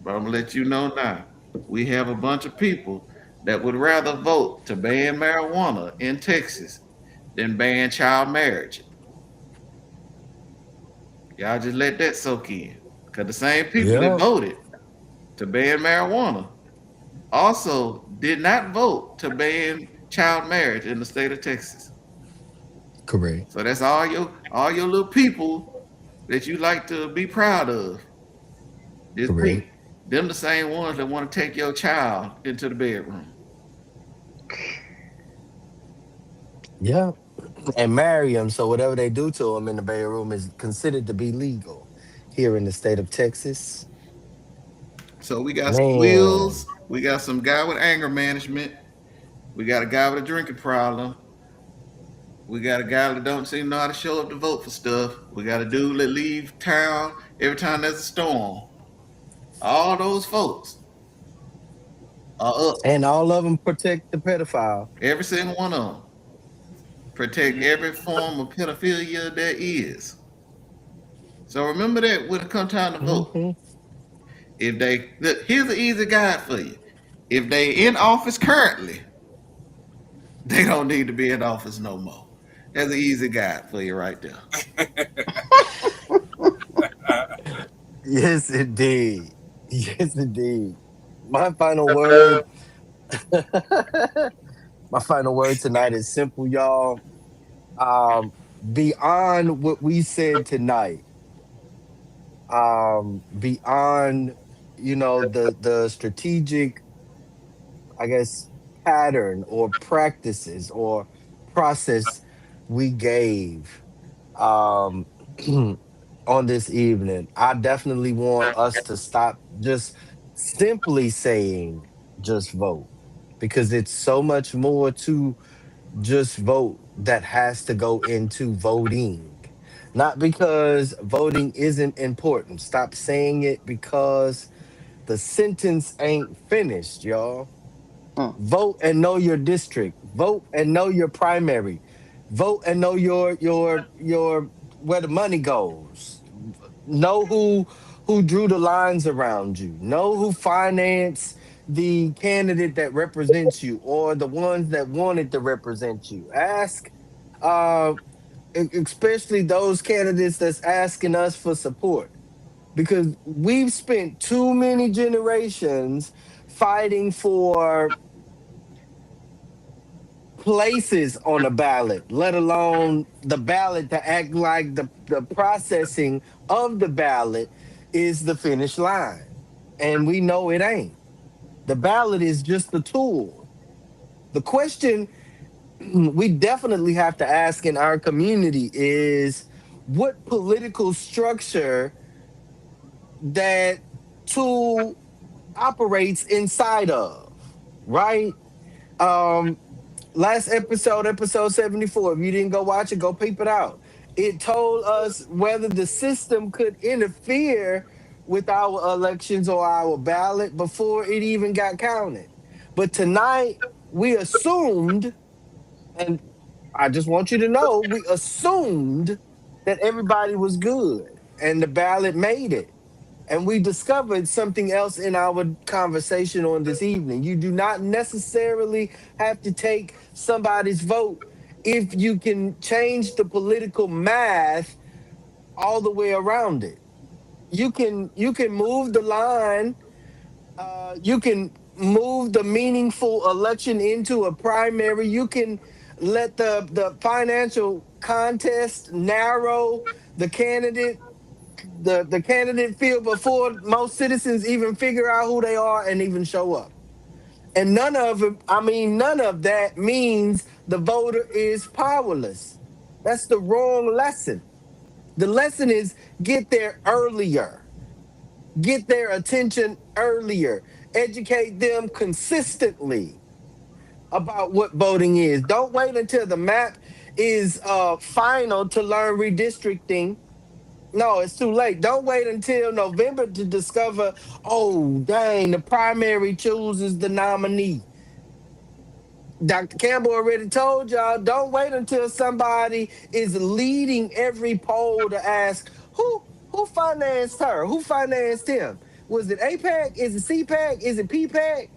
Speaker 5: But I'm going to let you know now. We have a bunch of people that would rather vote to ban marijuana in Texas than ban child marriage. Y'all just let that soak in. Because the same people that
Speaker 2: Yeah.
Speaker 5: voted to ban marijuana also did not vote to ban child marriage in the state of Texas.
Speaker 2: Correct.
Speaker 5: So that's all your little people that you like to be proud of. Just
Speaker 2: Correct.
Speaker 5: think, them the same ones that want to take your child into the bedroom.
Speaker 2: Yeah. And marry them. So whatever they do to them in the bedroom is considered to be legal here in the state of Texas.
Speaker 5: So we got some
Speaker 2: Man.
Speaker 5: wheels, we got some guy with anger management, we got a guy with a drinking problem, we got a guy that don't seem to know how to show up to vote for stuff, we got a dude that leave town every time there's a storm. All those folks are up.
Speaker 2: And all of them protect the pedophile.
Speaker 5: Every single one of them. Protect every form of pedophilia there is. So remember that when it comes time to vote.
Speaker 2: Hmm.
Speaker 5: If they look, here's an easy guide for you. If they in office currently, they don't need to be in office no more. That's an easy guide for you right there.
Speaker 2: Yes, indeed. Yes, indeed. My final word, my final word tonight is simple, y'all. Um, Beyond what we said tonight, beyond the strategic, I guess, pattern or practices or process we gave um on this evening, I definitely want us to stop just simply saying just vote, because it's so much more to just vote that has to go into voting. Not because voting isn't important. Stop saying it because the sentence ain't finished, y'all.
Speaker 3: Mm.
Speaker 2: Vote and know your district. Vote and know your primary. Vote and know your where the money goes. Know who drew the lines around you. Know who financed the candidate that represents you or the ones that wanted to represent you. Ask uh especially those candidates that's asking us for support, because we've spent too many generations fighting for places on the ballot, let alone the ballot to act like the processing of the ballot is the finish line. And we know it ain't. The ballot is just the tool. The question we definitely have to ask in our community is what political structure that tool operates inside of, right? Um, Last episode, episode 74. If you didn't go watch it, go peep it out. It told us whether the system could interfere with our elections or our ballot before it even got counted. But tonight, we assumed, and I just want you to know, we assumed that everybody was good and the ballot made it. And we discovered something else in our conversation on this evening. You do not necessarily have to take somebody's vote if you can change the political math all the way around it. You can move the line. You can move the meaningful election into a primary. You can let the financial contest narrow the candidate the candidate field before most citizens even figure out who they are and even show up. And none of that means the voter is powerless. That's the wrong lesson. The lesson is get there earlier, get their attention earlier, educate them consistently about what voting is. Don't wait until the map is final to learn redistricting. No, it's too late. Don't wait until November to discover, oh, dang, the primary chooses the nominee. Dr. Campbell already told y'all, don't wait until somebody is leading every poll to ask, who financed her? Who financed him? Was it APAC? Is it CPAC? Is it PPAC?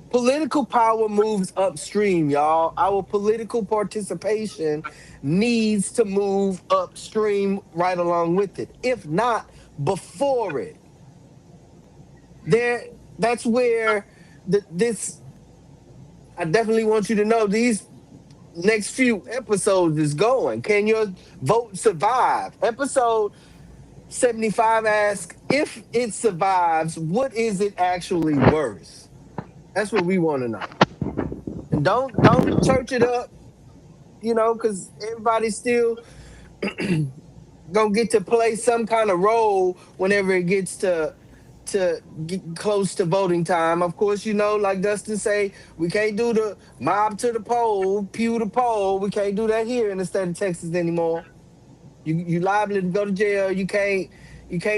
Speaker 2: Political power moves upstream, y'all. Our political participation needs to move upstream right along with it. If not, before it. There, that's where this. I definitely want you to know these next few episodes is going. Can your vote survive? Episode 75 asks if it survives, what is it actually worth? That's what we want to know. And don't church it up, because everybody's still gonna get to play some kind of role whenever it gets to get close to voting time. Of course, like Dustin say, we can't do the mob to the poll, pew to poll. We can't do that here in the state of Texas anymore. You liable to go to jail. You can't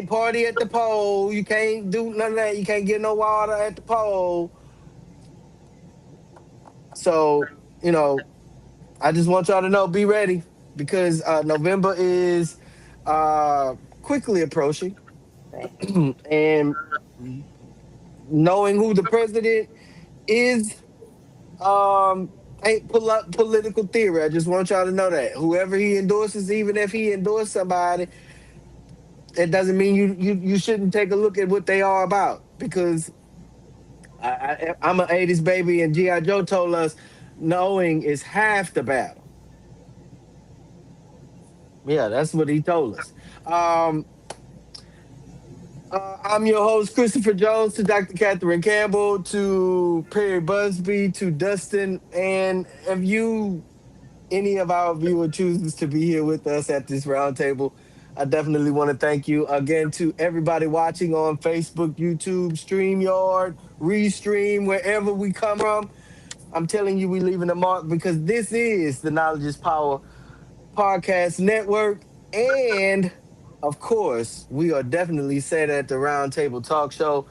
Speaker 2: party at the poll. You can't do none of that. You can't get no water at the poll. So, I just want y'all to know, be ready because November is quickly approaching, and knowing who the president is ain't political theory. I just want y'all to know that whoever he endorses, even if he endorsed somebody, it doesn't mean you shouldn't take a look at what they are about because I'm an '80s baby, and GI Joe told us knowing is half the battle. Yeah, that's what he told us. I'm your host, Christopher Jones, to Dr. Catherine Campbell, to Perry Busby, to Dustin. And if any of our viewer chooses to be here with us at this roundtable, I definitely want to thank you again to everybody watching on Facebook, YouTube, StreamYard, Restream, wherever we come from. I'm telling you, we leaving a mark because this is the Knowledge is Power Podcast Network. And of course, we are definitely set at the Roundtable Talk Show.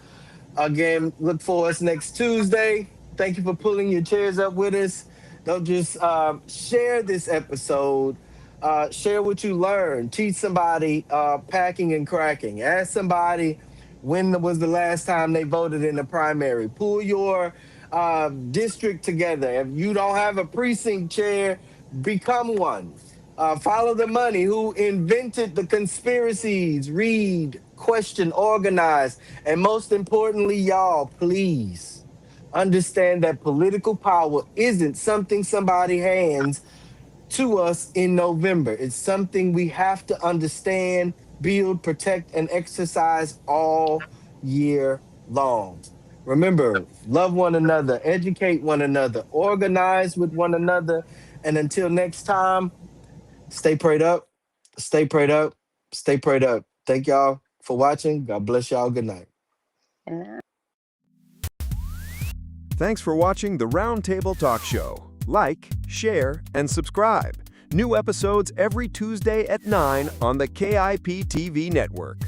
Speaker 2: Again, look for us next Tuesday. Thank you for pulling your chairs up with us. Don't just share this episode. Share what you learned. Teach somebody packing and cracking. Ask somebody when was the last time they voted in the primary. Pull your district together. If you don't have a precinct chair, become one. Follow the money. Who invented the conspiracies? Read question, organize, and most importantly, y'all, please understand that political power isn't something somebody hands to us in November. It's something we have to understand, build, protect, and exercise all year long. Remember, love one another, educate one another, organize with one another. And until next time, stay prayed up, stay prayed up, stay prayed up. Thank y'all for watching. God bless y'all. Good night.
Speaker 3: And
Speaker 1: Thanks for watching the Roundtable Talk Show. Like, share, and subscribe. New episodes every Tuesday at 9 on the KIPTV Network.